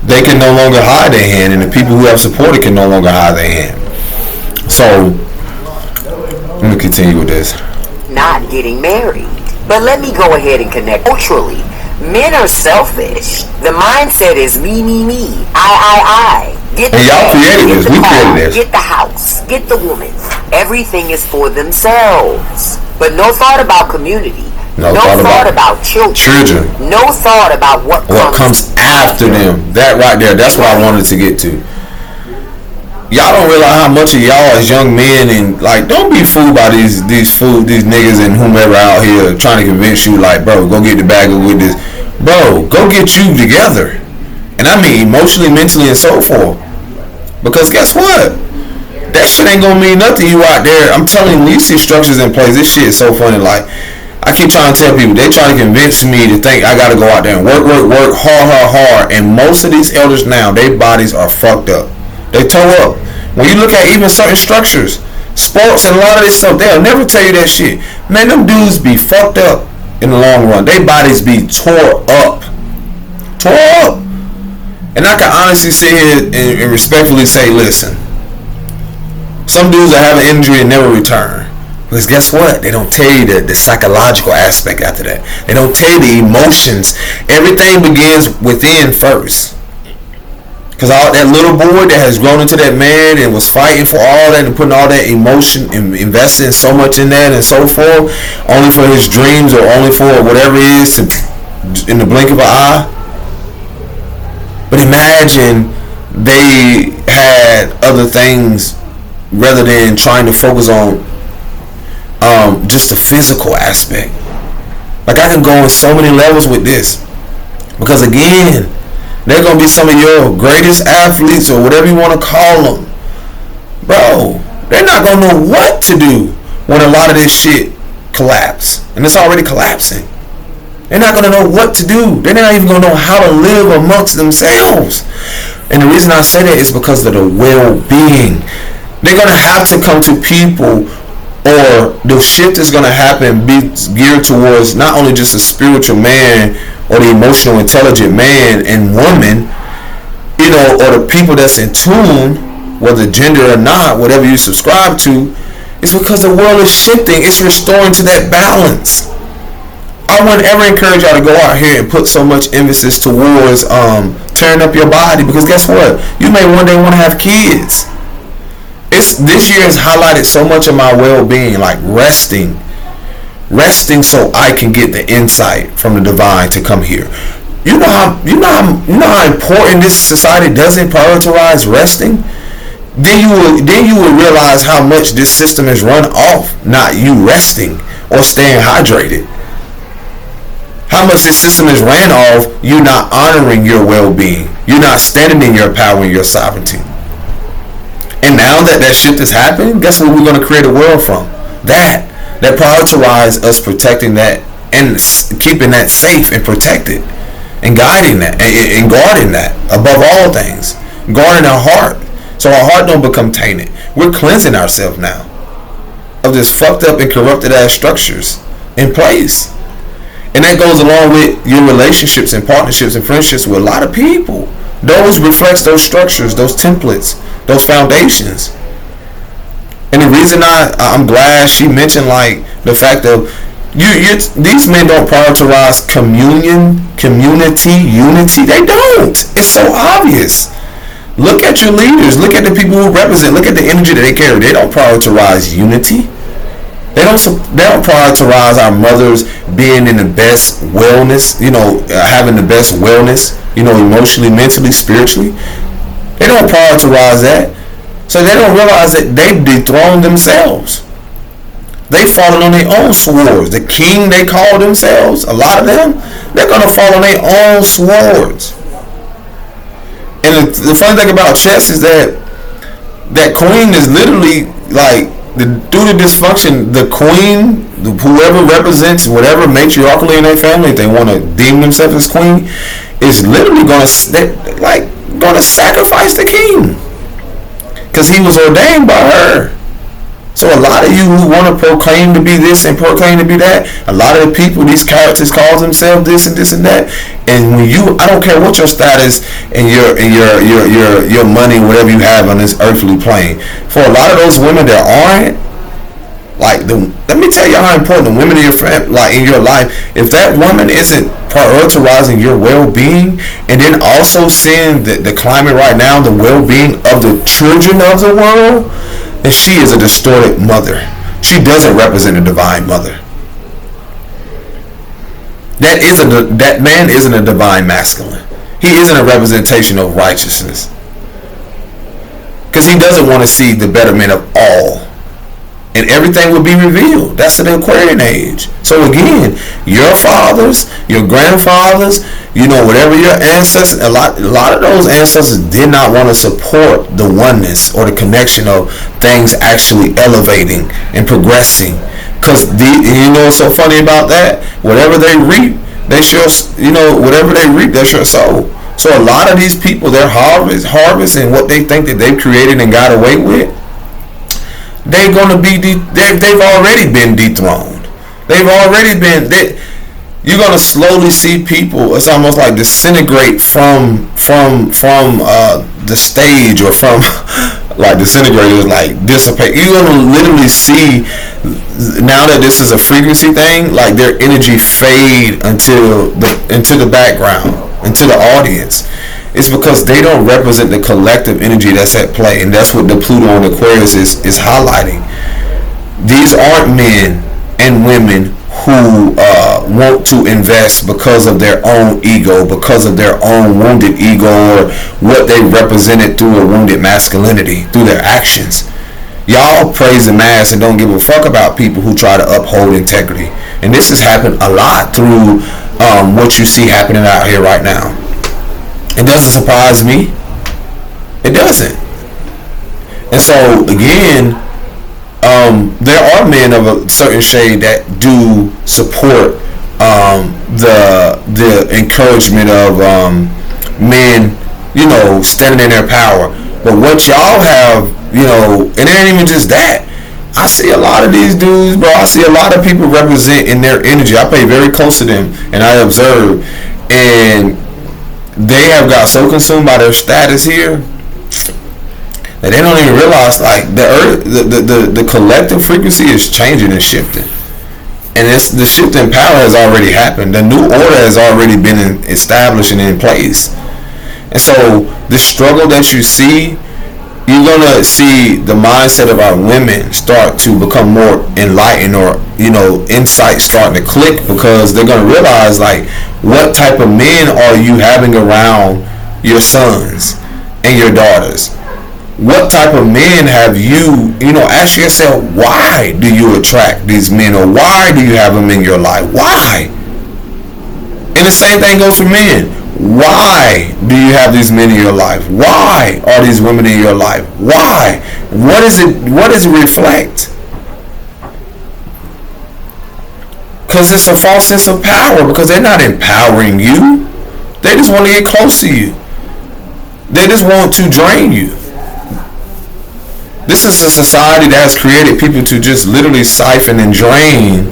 They can no longer hide their hand, and the people who have supported can no longer hide their hand. So, let me continue with this. Not getting married. But let me go ahead and connect culturally. Men are selfish. The mindset is me, I. Get the y'all created this. We created this. Get the house. Get the woman. Everything is for themselves. But no thought about community. No thought about children. No thought about what comes after them. That right there, that's what I wanted to get to. Y'all don't realize how much of y'all as young men, and like, don't be fooled by these niggas and whomever out here trying to convince you, like, bro, go get the bag with this. Bro, go get you together. And I mean emotionally, mentally, and so forth. Because guess what? That shit ain't gonna mean nothing to you out there. I'm telling you, you see structures in place. This shit is so funny. Like, I keep trying to tell people, they try to convince me to think I gotta go out there and work hard. And most of these elders now, their bodies are fucked up. They toe up. When you look at even certain structures, sports and a lot of this stuff, they'll never tell you that shit. Man, them dudes be fucked up in the long run. Their bodies be tore up. And I can honestly sit here and respectfully say, listen, some dudes that have an injury and never return. Because guess what? They don't tell you the psychological aspect after that. They don't tell you the emotions. Everything begins within first. Because all that little boy that has grown into that man and was fighting for all that and putting all that emotion and investing so much in that and so forth, only for his dreams or only for whatever it is to, in the blink of an eye. But imagine they had other things rather than trying to focus on just the physical aspect. Like, I can go on so many levels with this. Because again, they're going to be some of your greatest athletes or whatever you want to call them. Bro, they're not going to know what to do when a lot of this shit collapse. And it's already collapsing. They're not going to know what to do. They're not even going to know how to live amongst themselves. And the reason I say that is because of the well-being. They're going to have to come to people, or the shift is going to happen, be geared towards not only just a spiritual man or the emotional intelligent man and woman, or the people that's in tune, whether gender or not, whatever you subscribe to. It's because the world is shifting. It's restoring to that balance. I wouldn't ever encourage y'all to go out here and put so much emphasis towards tearing up your body, because guess what? You may one day want to have kids. This year has highlighted so much of my well-being, like resting so I can get the insight from the divine to come here. You know how important this society doesn't prioritize resting. then you will realize how much this system is run off not you resting or staying hydrated. How much this system is ran off you not honoring your well-being. You're not standing in your power and your sovereignty. And now that shift has happened, guess what we're going to create a world from? That prioritize us protecting that and keeping that safe and protected and guiding that and guarding that above all things. Guarding our heart so our heart don't become tainted. We're cleansing ourselves now of this fucked up and corrupted ass structures in place. And that goes along with your relationships and partnerships and friendships with a lot of people. Those reflects those structures, those templates, those foundations. And the reason I'm glad she mentioned like the fact of these men don't prioritize communion, community, unity. They don't. It's so obvious. Look at your leaders. Look at the people who represent. Look at the energy that they carry. They don't prioritize unity. They don't prioritize our mothers being in the best wellness, having the best wellness, emotionally, mentally, spiritually. They don't prioritize that. So they don't realize that they've dethroned themselves. They've fallen on their own swords. The king they call themselves, a lot of them, they're going to fall on their own swords. And the funny thing about chess is that queen is literally like, due to dysfunction, the queen, whoever represents whatever matriarchally in their family, if they want to deem themselves as queen, is literally going to sacrifice the king because he was ordained by her. So a lot of you who want to proclaim to be this and proclaim to be that, a lot of the people, these characters call themselves this and this and that. And when I don't care what your status and your money, whatever you have on this earthly plane, for a lot of those women that aren't, let me tell you how important the women in your friend, in your life, if that woman isn't prioritizing your well-being and then also seeing the climate right now, the well-being of the children of the world, and she is a distorted mother. She doesn't represent a divine mother. That man isn't a divine masculine. He isn't a representation of righteousness. Because he doesn't want to see the betterment of all. And everything will be revealed. That's an Aquarian age. So again, your fathers, your grandfathers, whatever your ancestors, a lot of those ancestors did not want to support the oneness or the connection of things actually elevating and progressing. Because what's so funny about that? Whatever they reap, they sure, whatever they reap, they sure sow. So a lot of these people, their harvest and what they think that they've created and got away with, they're going to be, they've already been dethroned. They've already been, you're going to slowly see people, it's almost like disintegrate from the stage, or from, like disintegrate, like dissipate. You're going to literally see, now that this is a frequency thing, like their energy fade into the background, into the audience. It's because they don't represent the collective energy that's at play, and that's what the Pluto and Aquarius is highlighting. These aren't men and women who want to invest because of their own ego, because of their own wounded ego, or what they represented through a wounded masculinity, through their actions. Y'all praise the mass and don't give a fuck about people who try to uphold integrity. And this has happened a lot through what you see happening out here right now. It doesn't surprise me. It doesn't. And so again, there are men of a certain shade that do support the encouragement of men, standing in their power. But what y'all have, and it ain't even just that. I see a lot of these dudes, bro. I see a lot of people representing their energy. I pay very close to them, and I observe, and they have got so consumed by their status here that they don't even realize, like, the earth, the collective frequency is changing and shifting, and the shift in power has already happened. The new order has already been established and in place. And so the struggle that you see, you're gonna see the mindset of our women start to become more enlightened, or insight starting to click, because they're gonna realize, like, what type of men are you having around your sons and your daughters? What type of men have you, ask yourself, why do you attract these men, or why do you have them in your life? Why? And the same thing goes for men. Why do you have these men in your life? Why are these women in your life? Why? What does it reflect? Because it's a false sense of power, because they're not empowering you. They just want to get close to you. They just want to drain you. This is a society that has created people to just literally siphon and drain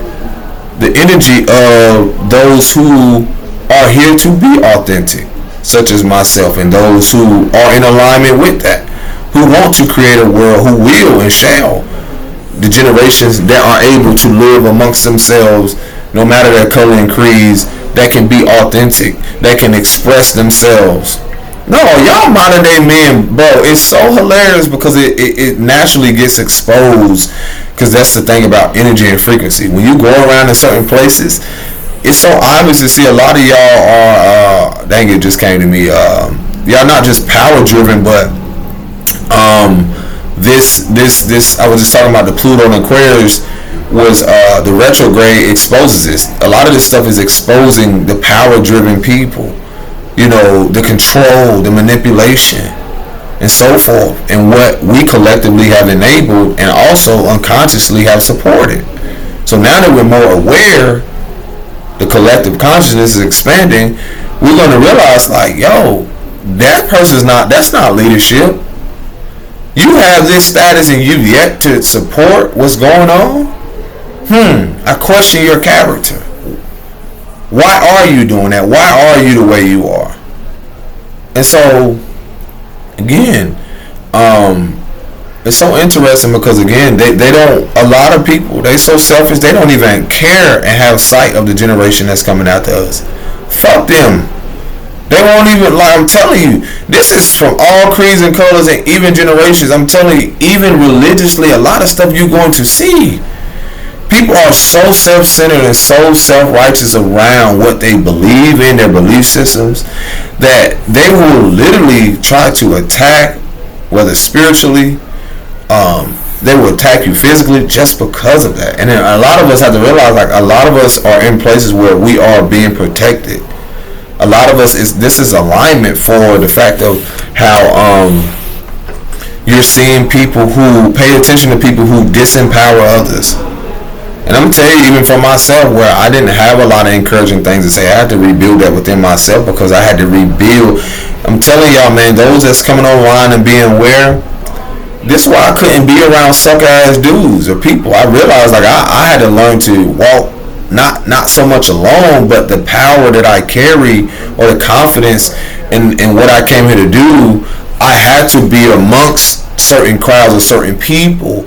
the energy of those who are here to be authentic, such as myself, and those who are in alignment with that, who want to create a world, who will and shall, the generations that are able to live amongst themselves, no matter their color and creeds, that can be authentic, that can express themselves. No, y'all modern day men, bro, it's so hilarious because it naturally gets exposed, because that's the thing about energy and frequency. When you go around in certain places, it's so obvious to see a lot of y'all are, dang, it just came to me, y'all not just power driven, but this I was just talking about the Pluto and Aquarius was the retrograde exposes this. A lot of this stuff is exposing the power driven people, the control, the manipulation, and so forth, and what we collectively have enabled and also unconsciously have supported. So now that we're more aware, the collective consciousness is expanding, we're going to realize, like, yo, that's not leadership. You have this status and you've yet to support what's going on? I question your character. Why are you doing that? Why are you the way you are? And so, again, it's so interesting because, again, they don't, a lot of people, they so selfish, they don't even care and have sight of the generation that's coming after us. Fuck them. They won't even, like, I'm telling you, this is from all creeds and colors and even generations. I'm telling you, even religiously, a lot of stuff you're going to see. People are so self-centered and so self-righteous around what they believe in, their belief systems, that they will literally try to attack, whether spiritually, they will attack you physically just because of that. And then a lot of us have to realize, like, a lot of us are in places where we are being protected. A lot of us, this is alignment for the fact of how you're seeing people who pay attention to people who disempower others. And I'm going to tell you, even for myself, where I didn't have a lot of encouraging things to say, I had to rebuild that within myself, because I had to rebuild. I'm telling y'all, man, those that's coming online and being aware, this is why I couldn't be around sucker-ass dudes or people. I realized, like, I had to learn to walk, not so much alone, but the power that I carry, or the confidence in what I came here to do. I had to be amongst certain crowds or certain people,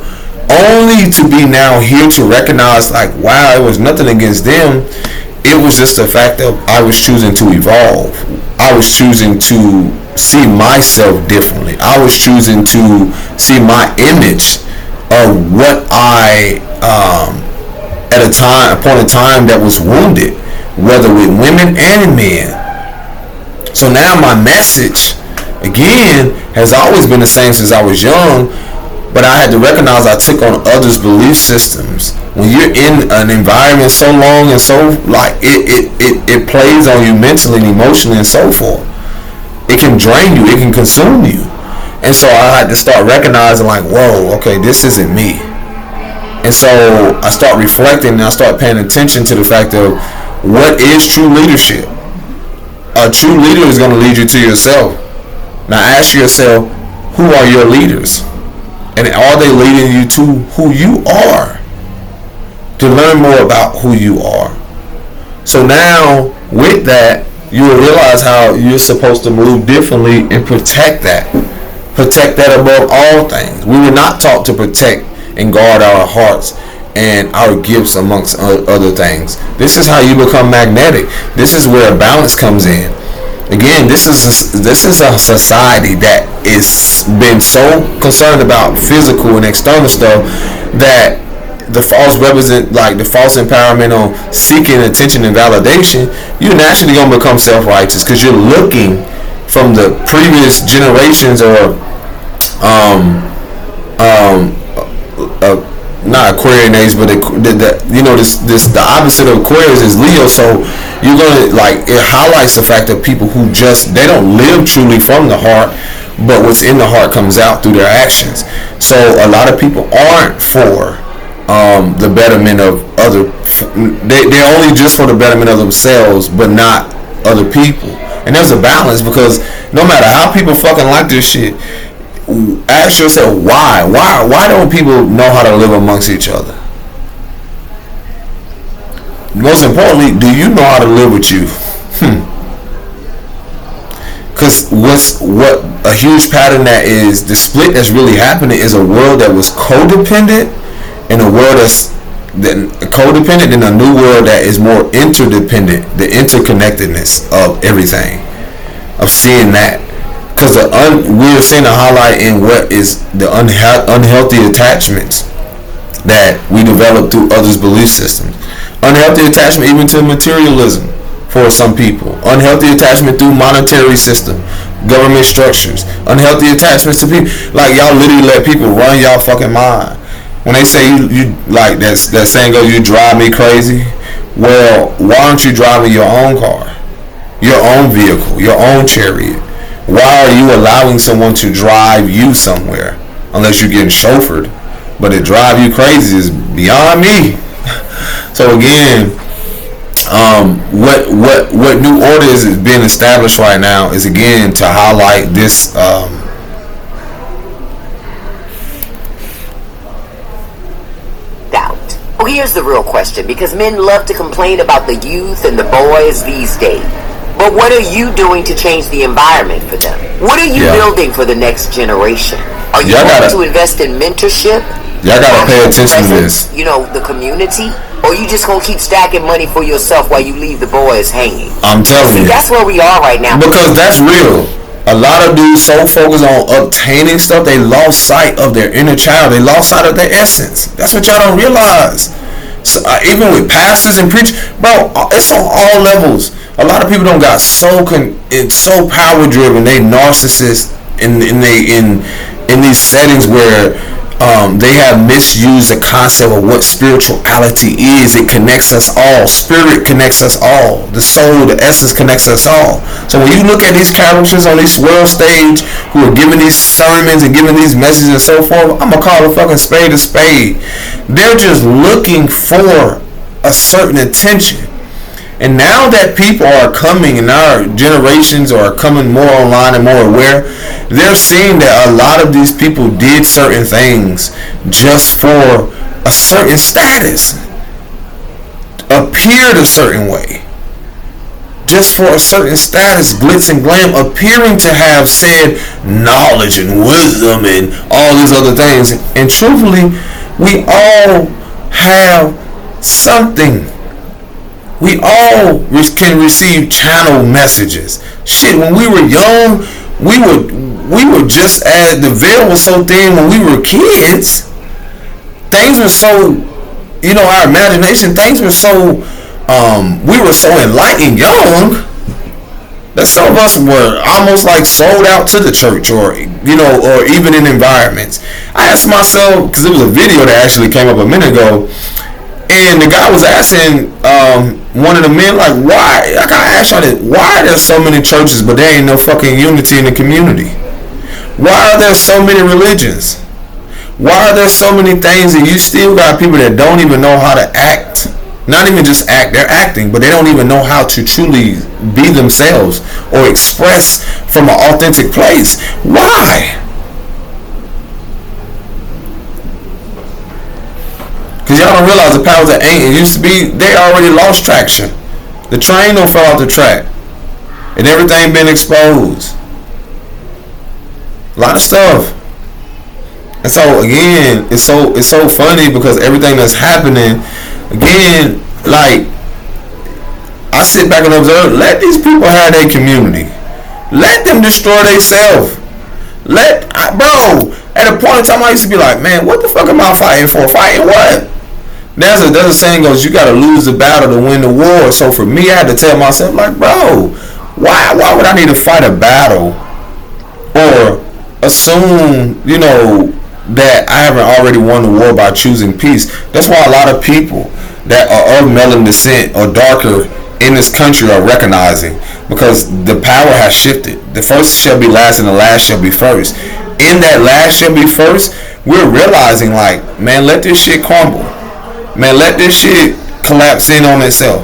only to be now here to recognize, like, wow, it was nothing against them. It was just the fact that I was choosing to evolve. I was choosing to see myself differently. I was choosing to see my image of what I, at a point in time that was wounded, whether with women and men. So now my message, again, has always been the same since I was young. But I had to recognize I took on others' belief systems. When you're in an environment so long and so, like, it plays on you mentally and emotionally and so forth. It can drain you. It can consume you. And so I had to start recognizing, like, whoa, okay, this isn't me. And so I start reflecting and I start paying attention to the fact of what is true leadership. A true leader is going to lead you to yourself. Now ask yourself, who are your leaders? And are they leading you to who you are? To learn more about who you are. So now, with that, you will realize how you're supposed to move differently and protect that. Protect that above all things. We were not taught to protect and guard our hearts and our gifts amongst other things. This is how you become magnetic. This is where balance comes in. Again, this is a society that is been so concerned about physical and external stuff that the false empowerment on seeking attention and validation, you're naturally gonna become self-righteous because you're looking from the previous generations or um, um, not Aquarian age, but the opposite of Aquarius is Leo. So you're gonna like it highlights the fact that people who they don't live truly from the heart, but what's in the heart comes out through their actions. So a lot of people aren't for the betterment of other. They're only just for the betterment of themselves, but not other people. And there's a balance, because no matter how people fucking like this shit, ask yourself why don't people know how to live amongst each other? Most importantly, do you know how to live with you? Because what a huge pattern that is, the split that's really happening is a world that was codependent and a world that's codependent in a new world that is more interdependent, the interconnectedness of everything, of seeing that. Because we're seeing a highlight in what is the unhealthy attachments that we develop through others' belief systems. Unhealthy attachment even to materialism for some people. Unhealthy attachment through monetary system, government structures. Unhealthy attachments to people. Like, y'all literally let people run y'all fucking mind. When they say you like that saying goes, you drive me crazy. Well, why aren't you driving your own car, your own vehicle, your own chariot? Why are you allowing someone to drive you somewhere unless you're getting chauffeured? But to drive you crazy is beyond me. So again, what new order is being established right now is again to highlight this. Doubt. Well, here's the real question, because men love to complain about the youth and the boys these days. But what are you doing to change the environment for them? What are you building for the next generation? Are you going to invest in mentorship? Y'all gotta pay attention to this. You know, the community? Or you just gonna keep stacking money for yourself while you leave the boys hanging? I'm telling you. That's where we are right now. Because that's real. A lot of dudes so focused on obtaining stuff, they lost sight of their inner child. They lost sight of their essence. That's what y'all don't realize. So, even with pastors and preachers, bro, it's on all levels. A lot of people don't got it's so power driven. They narcissists in these settings where they have misused the concept of what spirituality is. It connects us all. Spirit connects us all. The soul, the essence connects us all. So when you look at these characters on this world stage who are giving these sermons and giving these messages and so forth, I'm gonna call a fucking spade a spade. They're just looking for a certain attention. And now that people are coming, and our generations are coming more online and more aware, they're seeing that a lot of these people did certain things just for a certain status, appeared a certain way, just for a certain status, glitz and glam, appearing to have said knowledge and wisdom and all these other things. And truthfully, we all have something. We all can receive channel messages. Shit, when we were young, we were just as the veil was so thin when we were kids. Things were so, our imagination. Things were so, we were so enlightened young that some of us were almost like sold out to the church, or or even in environments. I asked myself, because it was a video that actually came up a minute ago. And the guy was asking one of the men, like, why? Like, I asked y'all that, why are there so many churches but there ain't no fucking unity in the community? Why are there so many religions? Why are there so many things and you still got people that don't even know how to act? Not even just act, they're acting, but they don't even know how to truly be themselves or express from an authentic place. Why? Because y'all don't realize the powers that ain't, it used to be, they already lost traction. The train don't fell off the track. And everything been exposed. A lot of stuff. And so again, it's so funny because everything that's happening, again, like, I sit back and observe, let these people have their community. Let them destroy themselves. Bro, at a point in time I used to be like, man, what the fuck am I fighting for? Fighting what? There's a saying goes, you gotta lose the battle to win the war. So for me, I had to tell myself, like, bro, why would I need to fight a battle or assume, that I haven't already won the war by choosing peace. That's why a lot of people that are of melanin descent or darker in this country are recognizing, because the power has shifted. The first shall be last and the last shall be first. In that last shall be first, we're realizing, like, man, let this shit crumble. Man, let this shit collapse in on itself.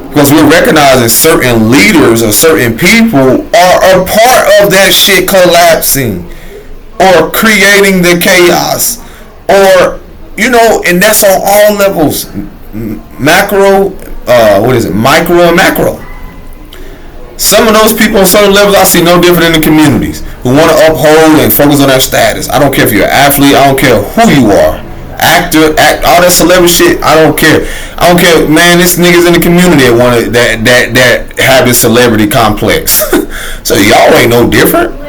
Because we're recognizing certain leaders or certain people are a part of that shit collapsing or creating the chaos, or and that's on all levels, micro and macro. Some of those people on certain levels I see no different in the communities, who want to uphold and focus on their status. I don't care if you're an athlete, I don't care who you are, actor, all that celebrity shit. I don't care, man. This niggas in the community that have this celebrity complex. So y'all ain't no different.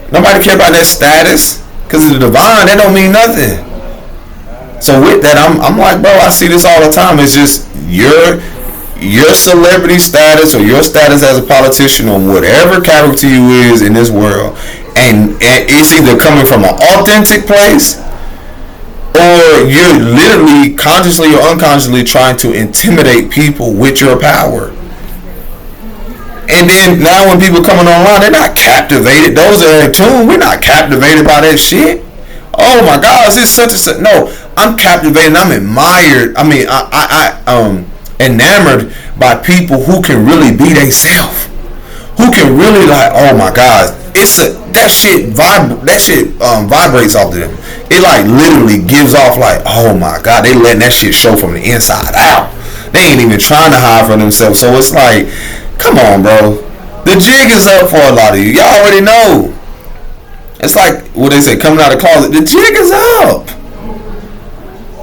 Nobody care about that status, because of the divine. That don't mean nothing. So with that, I'm like, bro, I see this all the time. It's just your celebrity status or your status as a politician or whatever character you is in this world, and it's either coming from an authentic place, or you're literally consciously or unconsciously trying to intimidate people with your power. And then now when people coming online, they're not captivated. Those that are in tune, we're not captivated by that shit. Oh my God, is this such and such? No, I'm captivated. I'm admired. I mean, I enamored by people who can really be themselves, who can really, like, oh my God, that shit vibrates off of them. It like literally gives off, like, oh my God, they letting that shit show from the inside out. They ain't even trying to hide from themselves. So it's like, come on, bro. The jig is up for a lot of you. Y'all already know. It's like what they say, coming out of the closet. The jig is up.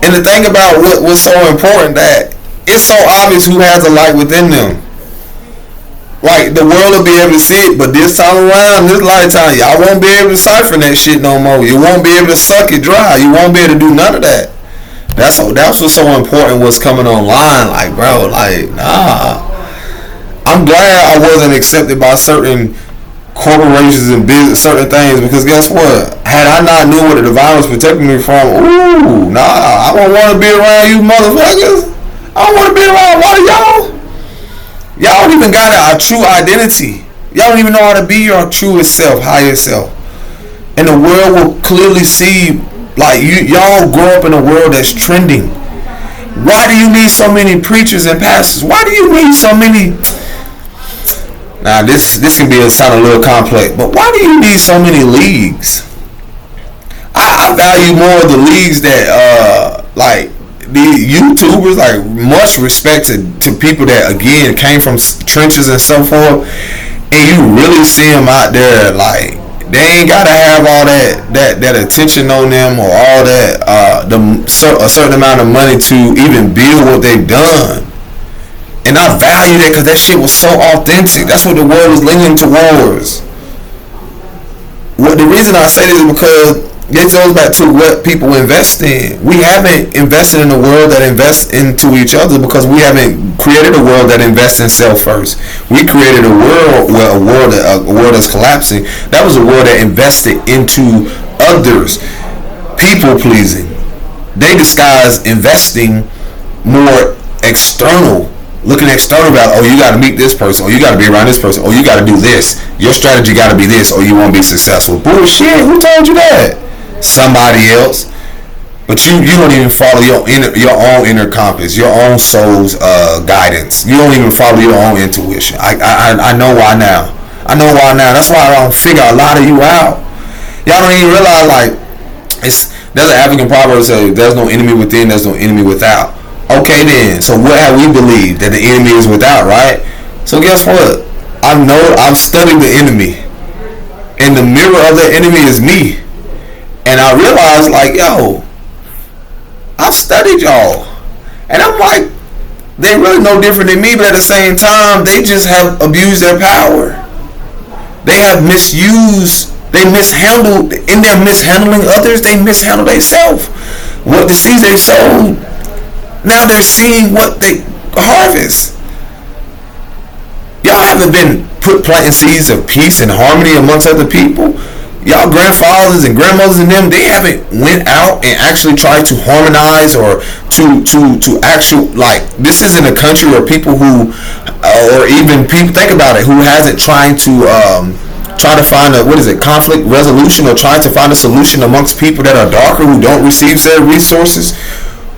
And the thing about what's so important, that it's so obvious who has a light within them. Like, the world will be able to see it, but this time around, this lifetime, y'all won't be able to siphon that shit no more. You won't be able to suck it dry. You won't be able to do none of that. That's what's so important, what's coming online. Like, bro, like, nah. I'm glad I wasn't accepted by certain corporations and business, certain things, because guess what? Had I not knew what the divine was protecting me from, I don't want to be around you motherfuckers. I don't want to be around a lot of y'all. Y'all don't even got a true identity. Y'all don't even know how to be your truest self, higher self. And the world will clearly see, like, y'all grow up in a world that's trending. Why do you need so many preachers and pastors? Why do you need so many... Now, this can sound a little complex, but why do you need so many leagues? I value more the leagues that, like, the YouTubers, like, much respect to people that, again, came from trenches and so forth, and you really see them out there, like, they ain't gotta have all that attention on them, or all that, a certain amount of money to even build what they've done. And I value that, because that shit was so authentic. That's what the world was leaning towards. The reason I say this is because it goes back to what people invest in. We haven't invested in a world that invests into each other, because we haven't created a world that invests in self first. We created a world where a world that's collapsing. That was a world that invested into others. People pleasing. They disguise investing more external. Looking external about, you got to meet this person, or you got to be around this person, or you got to do this. Your strategy got to be this, or you won't be successful. Bullshit. Who told you that? Somebody else. But you don't even follow your own inner compass, your own soul's guidance. You don't even follow your own intuition. I know why now. That's why I don't figure a lot of you out. Y'all don't even realize, like, there's an African proverb that says, there's no enemy within, there's no enemy without. Okay then, so what have we believed? That the enemy is without, right? So guess what? I've studied the enemy, and the mirror of the enemy is me. And I realized, like, yo, I've studied y'all, and I'm like, they really no different than me, but at the same time, they just have abused their power. They have misused, they mishandled, in their mishandling others, they mishandled themselves. What the seeds they sowed, now they're seeing what they harvest. Y'all haven't been planting seeds of peace and harmony amongst other people. Y'all grandfathers and grandmothers and them, they haven't went out and actually tried to harmonize or to actual, like, this isn't a country where people who or even people, think about it, who hasn't tried to try to find a, conflict resolution, or trying to find a solution amongst people that are darker, who don't receive their resources,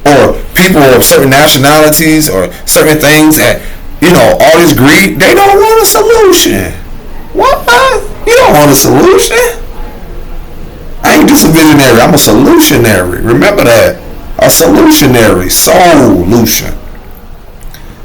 or people of certain nationalities or certain things that, all this greed. They don't want a solution. What? You don't want a solution? I ain't just a visionary, I'm a solutionary. Remember that. A solutionary. Solution.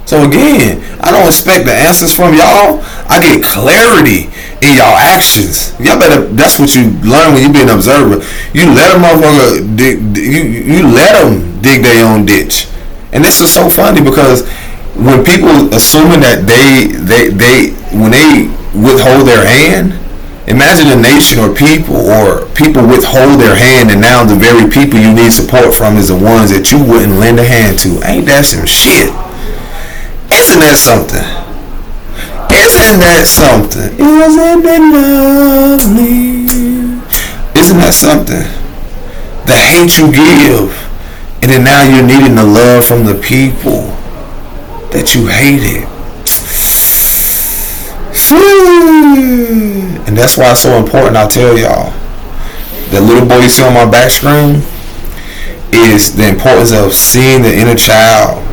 So again, I don't expect the answers from y'all. I get clarity in y'all actions. Y'all better, that's what you learn when you be an observer. You let a motherfucker dig, you let them dig their own ditch. And this is so funny because when people assuming that when they withhold their hand, imagine a nation or people withhold their hand, and now the very people you need support from is the ones that you wouldn't lend a hand to. Ain't that some shit? Isn't that something? Isn't that something? Isn't it lovely? Isn't that something? The hate you give, and then now you're needing the love from the people that you hated. And that's why it's so important. I'll tell y'all, that little boy you see on my back screen is the importance of seeing the inner child,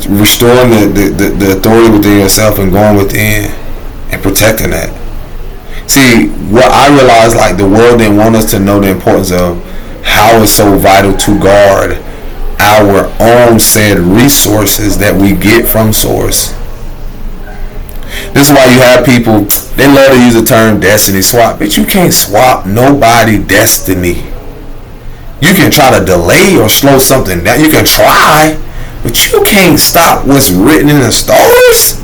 restoring the authority within yourself and going within and protecting that. See, what I realized, like, the world didn't want us to know the importance of how it's so vital to guard our own said resources that we get from source. This is why you have people, they love to use the term destiny swap. But you can't swap nobody destiny. You can try to delay or slow something down. You can try, but you can't stop what's written in the stars.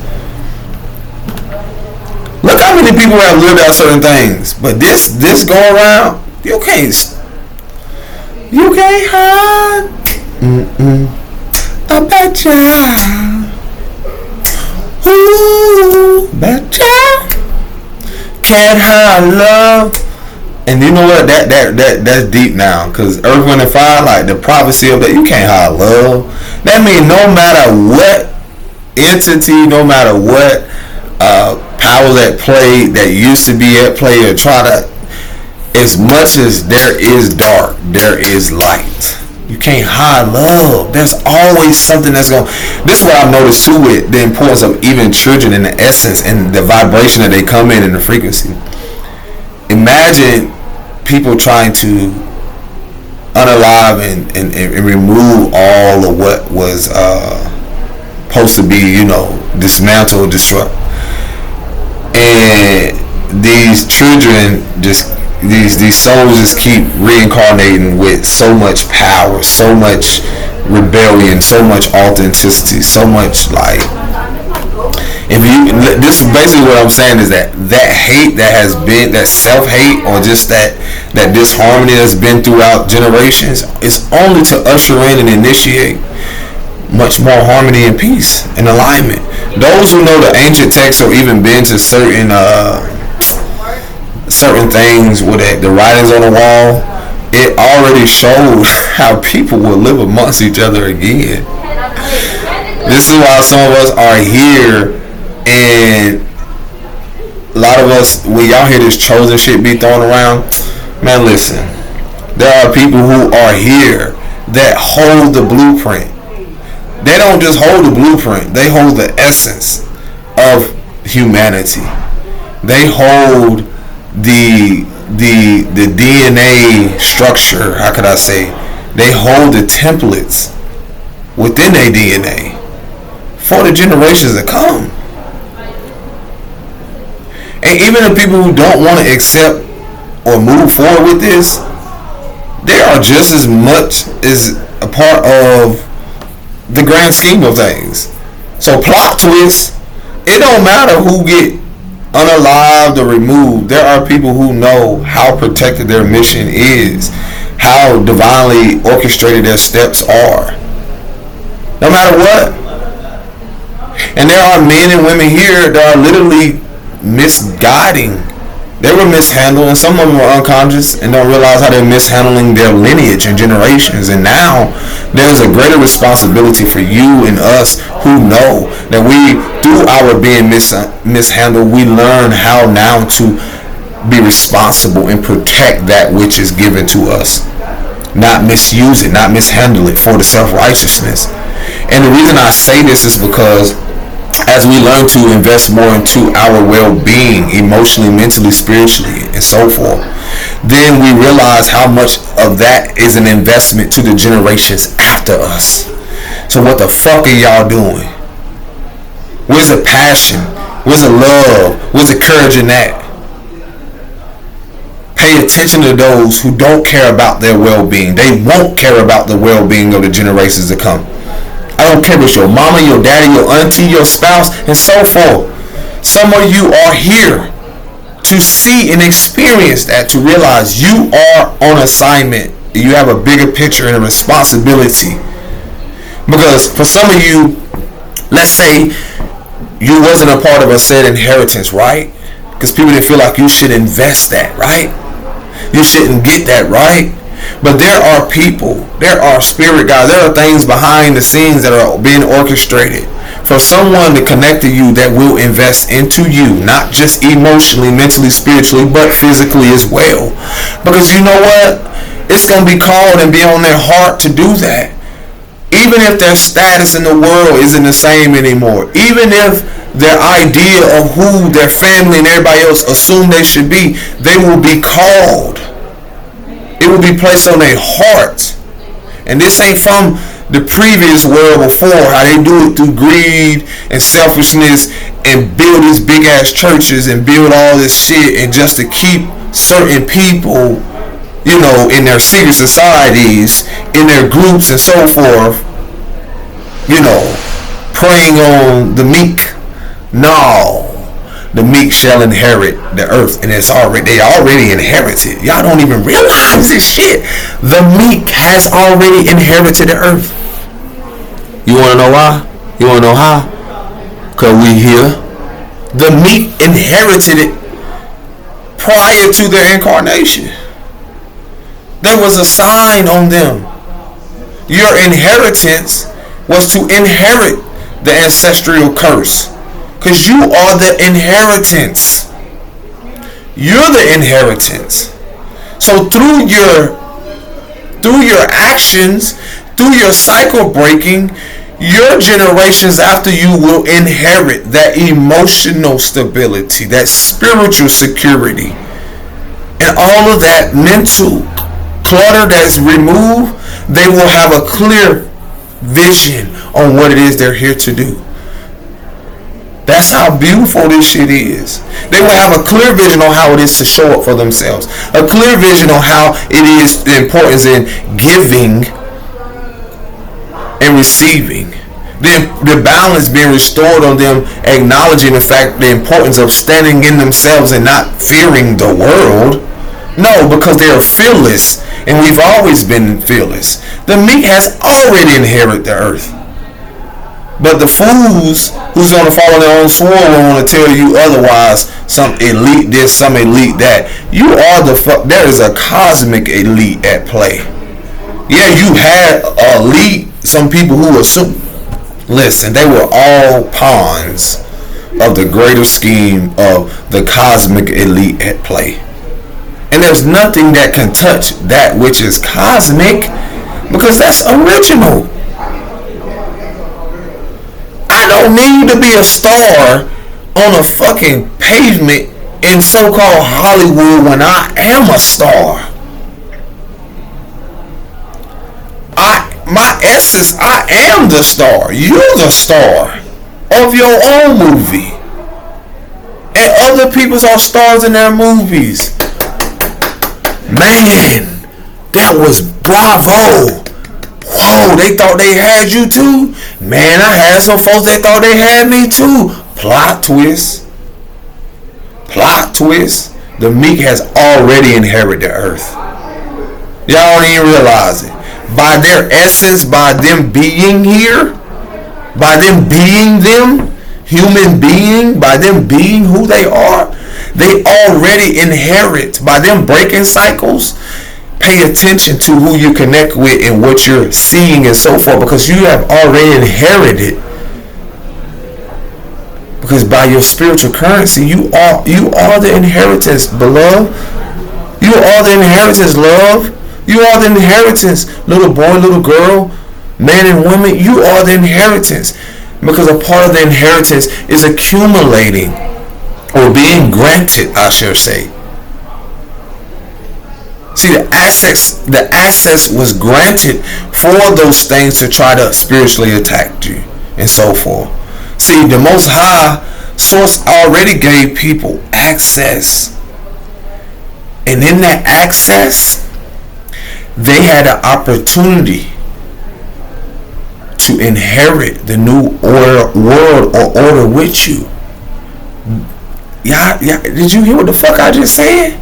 Look how many people have lived out certain things. But this go around, you can't hide. I betcha. Ooh, betcha. Can't hide love. And you know what? That's deep now. Because Earth, Wind, and Fire, like the prophecy of that, you can't hide love. That means no matter what entity, no matter what powers at play that used to be at play or try to, as much as there is dark, there is light. You can't hide love. There's always something that's going. This is what I've noticed too, with the importance of even children and the essence and the vibration that they come in and the frequency. Imagine people trying to unalive and remove all of what was supposed to be, dismantle, disrupt. And these children just, these souls just keep reincarnating with so much power, so much rebellion, so much authenticity, so much, like, this is basically what I'm saying, is that hate that has been, that self-hate, or just that disharmony that's been throughout generations, is only to usher in and initiate much more harmony and peace and alignment. Those who know the ancient texts or even been to certain things with the writings on the wall, it already showed how people will live amongst each other again. This is why some of us are here, and a lot of us, when y'all hear this chosen shit be thrown around, man, listen, there are people who are here that hold the blueprint. They don't just hold the blueprint, they hold the essence of humanity. They hold the DNA structure, how could I say? They hold the templates within their DNA for the generations to come. And even the people who don't want to accept or move forward with this, they are just as much as a part of the grand scheme of things. So plot twist, it don't matter who get unalived or removed. There are people who know how protected their mission is, how divinely orchestrated their steps are, no matter what. And there are men and women here that are literally misguiding. They were mishandled, and some of them were unconscious and don't realize how they're mishandling their lineage and generations. And now there's a greater responsibility for you and us who know that we, through our being mishandled, we learn how now to be responsible and protect that which is given to us. Not misuse it, not mishandle it for the self-righteousness. And the reason I say this is because as we learn to invest more into our well-being, emotionally, mentally, spiritually, and so forth, then we realize how much of that is an investment to the generations after us. So what the fuck are y'all doing? Where's the passion? Where's the love? Where's the courage in that? Pay attention to those who don't care about their well-being. They won't care about the well-being of the generations to come. I don't care if it's your mama, your daddy, your auntie, your spouse, and so forth. Some of you are here to see and experience that, to realize you are on assignment. You have a bigger picture and a responsibility. Because for some of you, let's say you wasn't a part of a said inheritance, right? Because people didn't feel like you should invest that, right? You shouldn't get that, right? But there are people, there are spirit guides, there are things behind the scenes that are being orchestrated for someone to connect to you that will invest into you, not just emotionally, mentally, spiritually, but physically as well. Because you know what? It's going to be called and be on their heart to do that. Even if their status in the world isn't the same anymore, even if their idea of who their family and everybody else assume they should be, they will be called. It will be placed on their heart. And this ain't from the previous world before, how they do it through greed and selfishness and build these big ass churches and build all this shit, and just to keep certain people, you know, in their secret societies, in their groups and so forth, you know, preying on the meek. No. The meek shall inherit the earth, and they already inherited. Y'all don't even realize this shit. The meek has already inherited the earth. You want to know why? You want to know how? Because we here. The meek inherited it prior to their incarnation. There was a sign on them. Your inheritance was to inherit the ancestral curse. Because you are the inheritance. You're the inheritance. So through your actions, through your cycle breaking, your generations after you will inherit that emotional stability, that spiritual security, and all of that mental clutter that's removed. They will have a clear vision on what it is they're here to do. That's how beautiful this shit is. They will have a clear vision on how it is to show up for themselves. A clear vision on how it is, the importance in giving and receiving. The balance being restored on them, acknowledging the fact, the importance of standing in themselves and not fearing the world. No, because they are fearless, and we've always been fearless. The meek has already inherited the earth. But the fools who's going to fall on their own sword will want to tell you otherwise. Some elite this, some elite that. You are the fuck. There is a cosmic elite at play. Yeah, you had elite, some people who assume. Listen, they were all pawns of the greater scheme of the cosmic elite at play. And there's nothing that can touch that which is cosmic, because that's original. I don't need to be a star on a fucking pavement in so-called Hollywood when I am a star. My essence, I am the star. You're the star of your own movie. And other people are stars in their movies. Man, that was bravo. Whoa, they thought they had you too? Man, I had some folks that thought they had me too. Plot twist. Plot twist. The meek has already inherited the earth. Y'all don't even realize it. By their essence, by them being here, by them being them, human being, by them being who they are, they already inherit, by them breaking cycles. Pay attention to who you connect with and what you're seeing and so forth, because you have already inherited. Because by your spiritual currency, you are the inheritance, beloved. You are the inheritance, love. You are the inheritance, little boy, little girl, man and woman. You are the inheritance. Because a part of the inheritance is accumulating, or being granted, I should say. See, the access was granted for those things to try to spiritually attack you and so forth. See, the Most High Source already gave people access. And in that access, they had an opportunity to inherit the new world or order with you. Yeah, did you hear what the fuck I just said?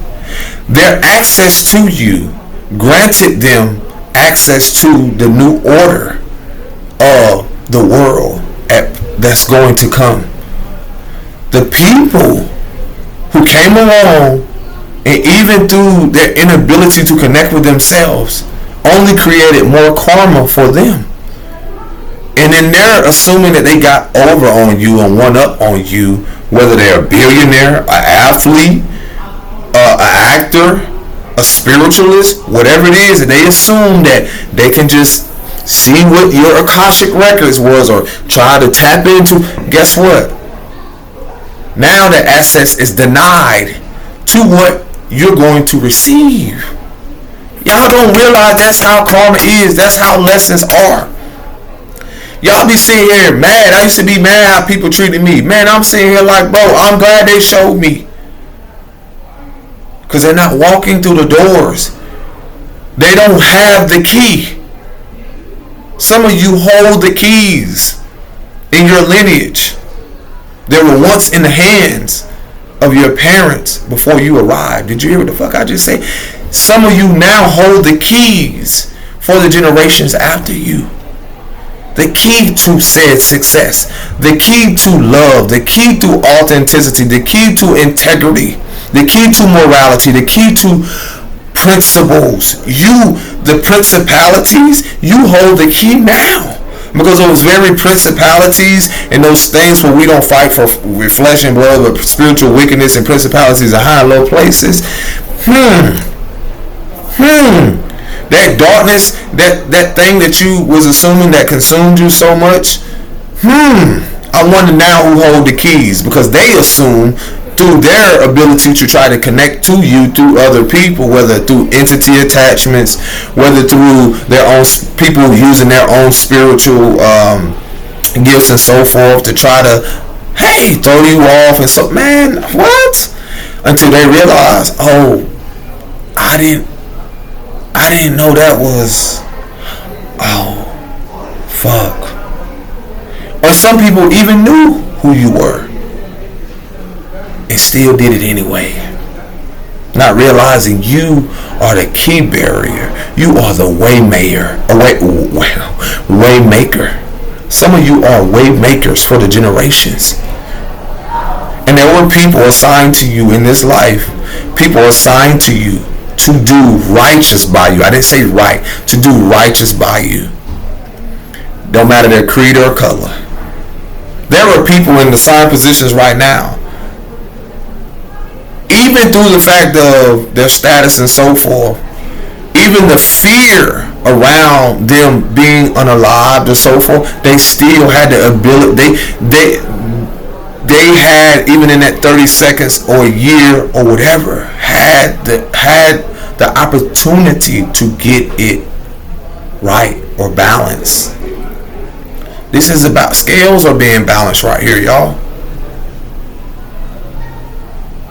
Their access to you granted them access to the new order of the world that's going to come. The people who came along, and even through their inability to connect with themselves, only created more karma for them. And then they're assuming that they got over on you and one up on you, whether they're a billionaire, an athlete, an actor, a spiritualist, whatever it is, and they assume that they can just see what your Akashic records was or try to tap into. Guess what? Now the access is denied to what you're going to receive. Y'all don't realize that's how karma is. That's how lessons are. Y'all be sitting here mad. I used to be mad how people treated me. Man, I'm sitting here like, bro, I'm glad they showed me. Because they're not walking through the doors. They don't have the key. Some of you hold the keys in your lineage. They were once in the hands of your parents before you arrived. Did you hear what the fuck I just say? Some of you now hold the keys for the generations after you. The key to said success, the key to love, the key to authenticity, the key to integrity, the key to morality, the key to principles. You, the principalities, you hold the key now. Because those very principalities and those things where we don't fight for flesh and blood, but spiritual wickedness and principalities in high and low places. That darkness, that thing that you was assuming that consumed you so much. I wonder now who hold the keys, because they assume through their ability to try to connect to you through other people, whether through entity attachments, whether through their own people using their own spiritual gifts and so forth to try to, hey, throw you off. And so, man, what? Until they realize, oh, I didn't know that was, oh, fuck. Or some people even knew who you were and still did it anyway, not realizing you are the key barrier. You are the way maker. Some of you are way makers for the generations. And there were people assigned to you in this life. People assigned to you to do righteous by you. I didn't say right. To do righteous by you. Don't matter their creed or color. There are people in assigned positions right now, even through the fact of their status and so forth, even the fear around them being unalived and so forth, they still had the ability. They had, even in that 30 seconds or a year or whatever, had the opportunity to get it right or balanced. This is about scales or being balanced right here, y'all.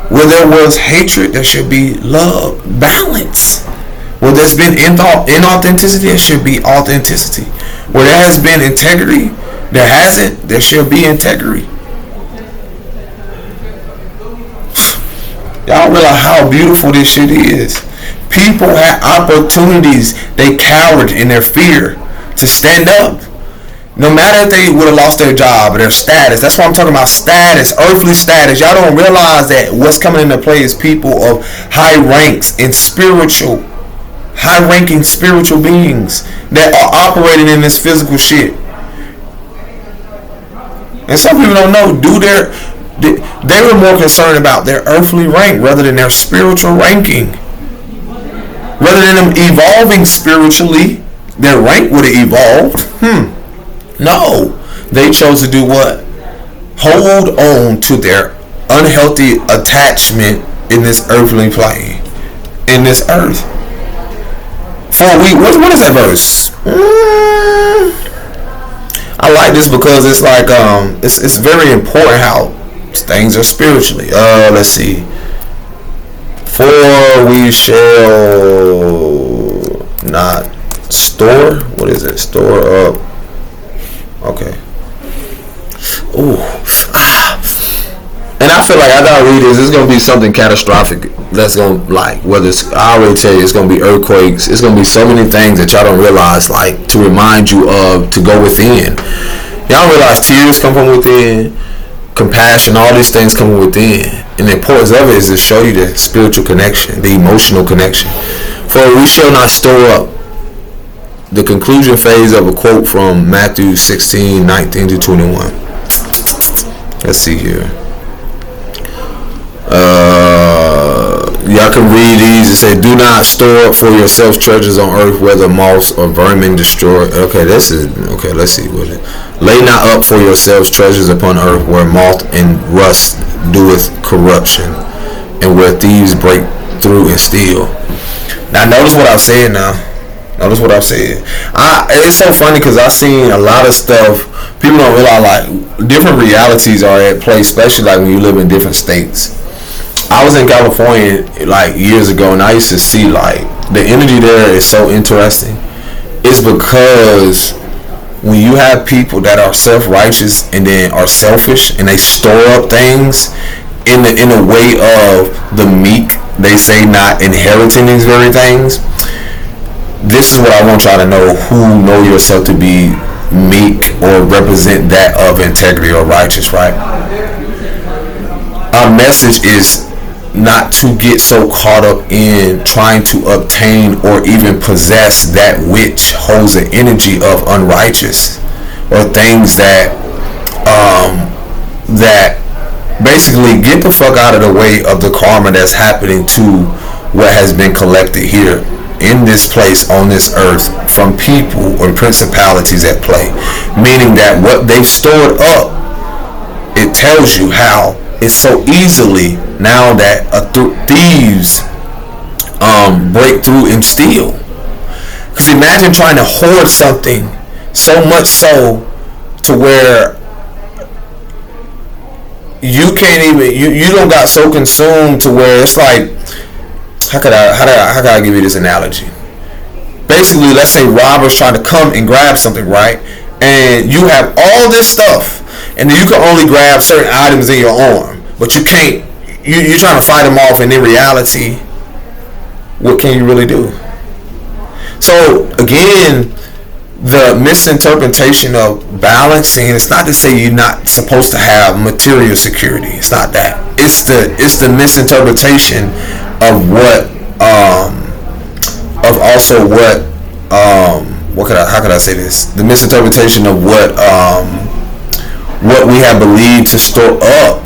Where there was hatred, there should be love, balance. Where there's been inauthenticity, there should be authenticity. Where there has been integrity, there should be integrity. Y'all realize how beautiful this shit is. People had opportunities, they cowered in their fear to stand up. No matter if they would have lost their job or their status. That's why I'm talking about status, earthly status. Y'all don't realize that what's coming into play is people of high ranks and spiritual, high-ranking spiritual beings that are operating in this physical shit. And some people don't know. They were more concerned about their earthly rank rather than their spiritual ranking. Rather than them evolving spiritually, their rank would have evolved. No, they chose to do what? Hold on to their unhealthy attachment in this earthly plane, in this earth. For what is that verse? I like this because it's like it's very important how things are spiritually. Let's see. For we shall not store. What is it? Store up. Okay. Ooh. And I feel like I gotta read this. It's gonna be something catastrophic. That's gonna whether it's, I already tell you, it's gonna be earthquakes. It's gonna be so many things that y'all don't realize, like to remind you of to go within. Y'all realize tears come from within, compassion, all these things come from within. And the importance of it is to show you the spiritual connection, the emotional connection. For we shall not store up. The conclusion phase of a quote from Matthew 16:19-21. Let's see here. Y'all can read these. It says, "Do not store up for yourselves treasures on earth, where the moths or vermin destroy." Okay, this is okay. Let's see what it. "Lay not up for yourselves treasures upon earth, where moth and rust doeth corruption, and where thieves break through and steal." Now, notice what I'm saying now. Notice what I've said. It's so funny because I've seen a lot of stuff. People don't realize like different realities are at play, especially like when you live in different states. I was in California like years ago, and I used to see like the energy there is so interesting. It's because when you have people that are self-righteous and then are selfish and they store up things in a way of the meek, they say not inheriting these very things. This is what I want y'all to know who know yourself to be meek or represent that of integrity or righteous, right? Our message is not to get so caught up in trying to obtain or even possess that which holds the energy of unrighteous or things that basically get the fuck out of the way of the karma that's happening to what has been collected here in this place on this earth from people or principalities at play. Meaning that what they've stored up, it tells you how it's so easily now that thieves break through and steal. Because imagine trying to hoard something so much so to where you can't even you don't got so consumed to where it's like, how could I give you this analogy? Basically, let's say robbers trying to come and grab something, right? And you have all this stuff, and then you can only grab certain items in your arm, but you can't. You're trying to fight them off, and in reality, what can you really do? So again, the misinterpretation of balancing, it's not to say you're not supposed to have material security. It's not that. It's the misinterpretation of what of also what how could I say this? The misinterpretation of what we have believed to store up.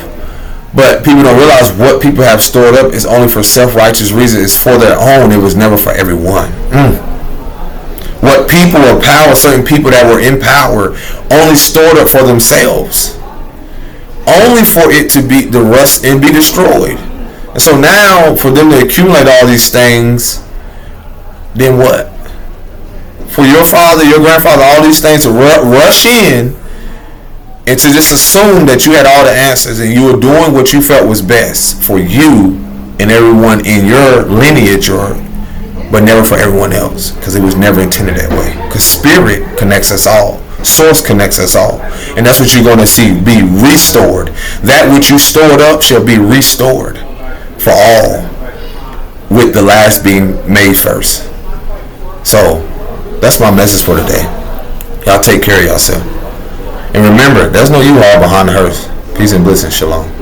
But people don't realize what people have stored up is only for self-righteous reasons. It's for their own. It was never for everyone. What people of power, certain people that were in power, only stored up for themselves. Only for it to be the rust and be destroyed. And so now, for them to accumulate all these things, then what? For your father, your grandfather, all these things to rush in and to just assume that you had all the answers and you were doing what you felt was best for you and everyone in your lineage, but never for everyone else, because it was never intended that way. Because spirit connects us all. Source connects us all. And that's what you're going to see be restored. That which you stored up shall be restored for all, with the last being made first. So that's my message for today. Y'all take care of yourself. And remember, there's no U-Haul behind the hearse. Peace and blessings. Shalom.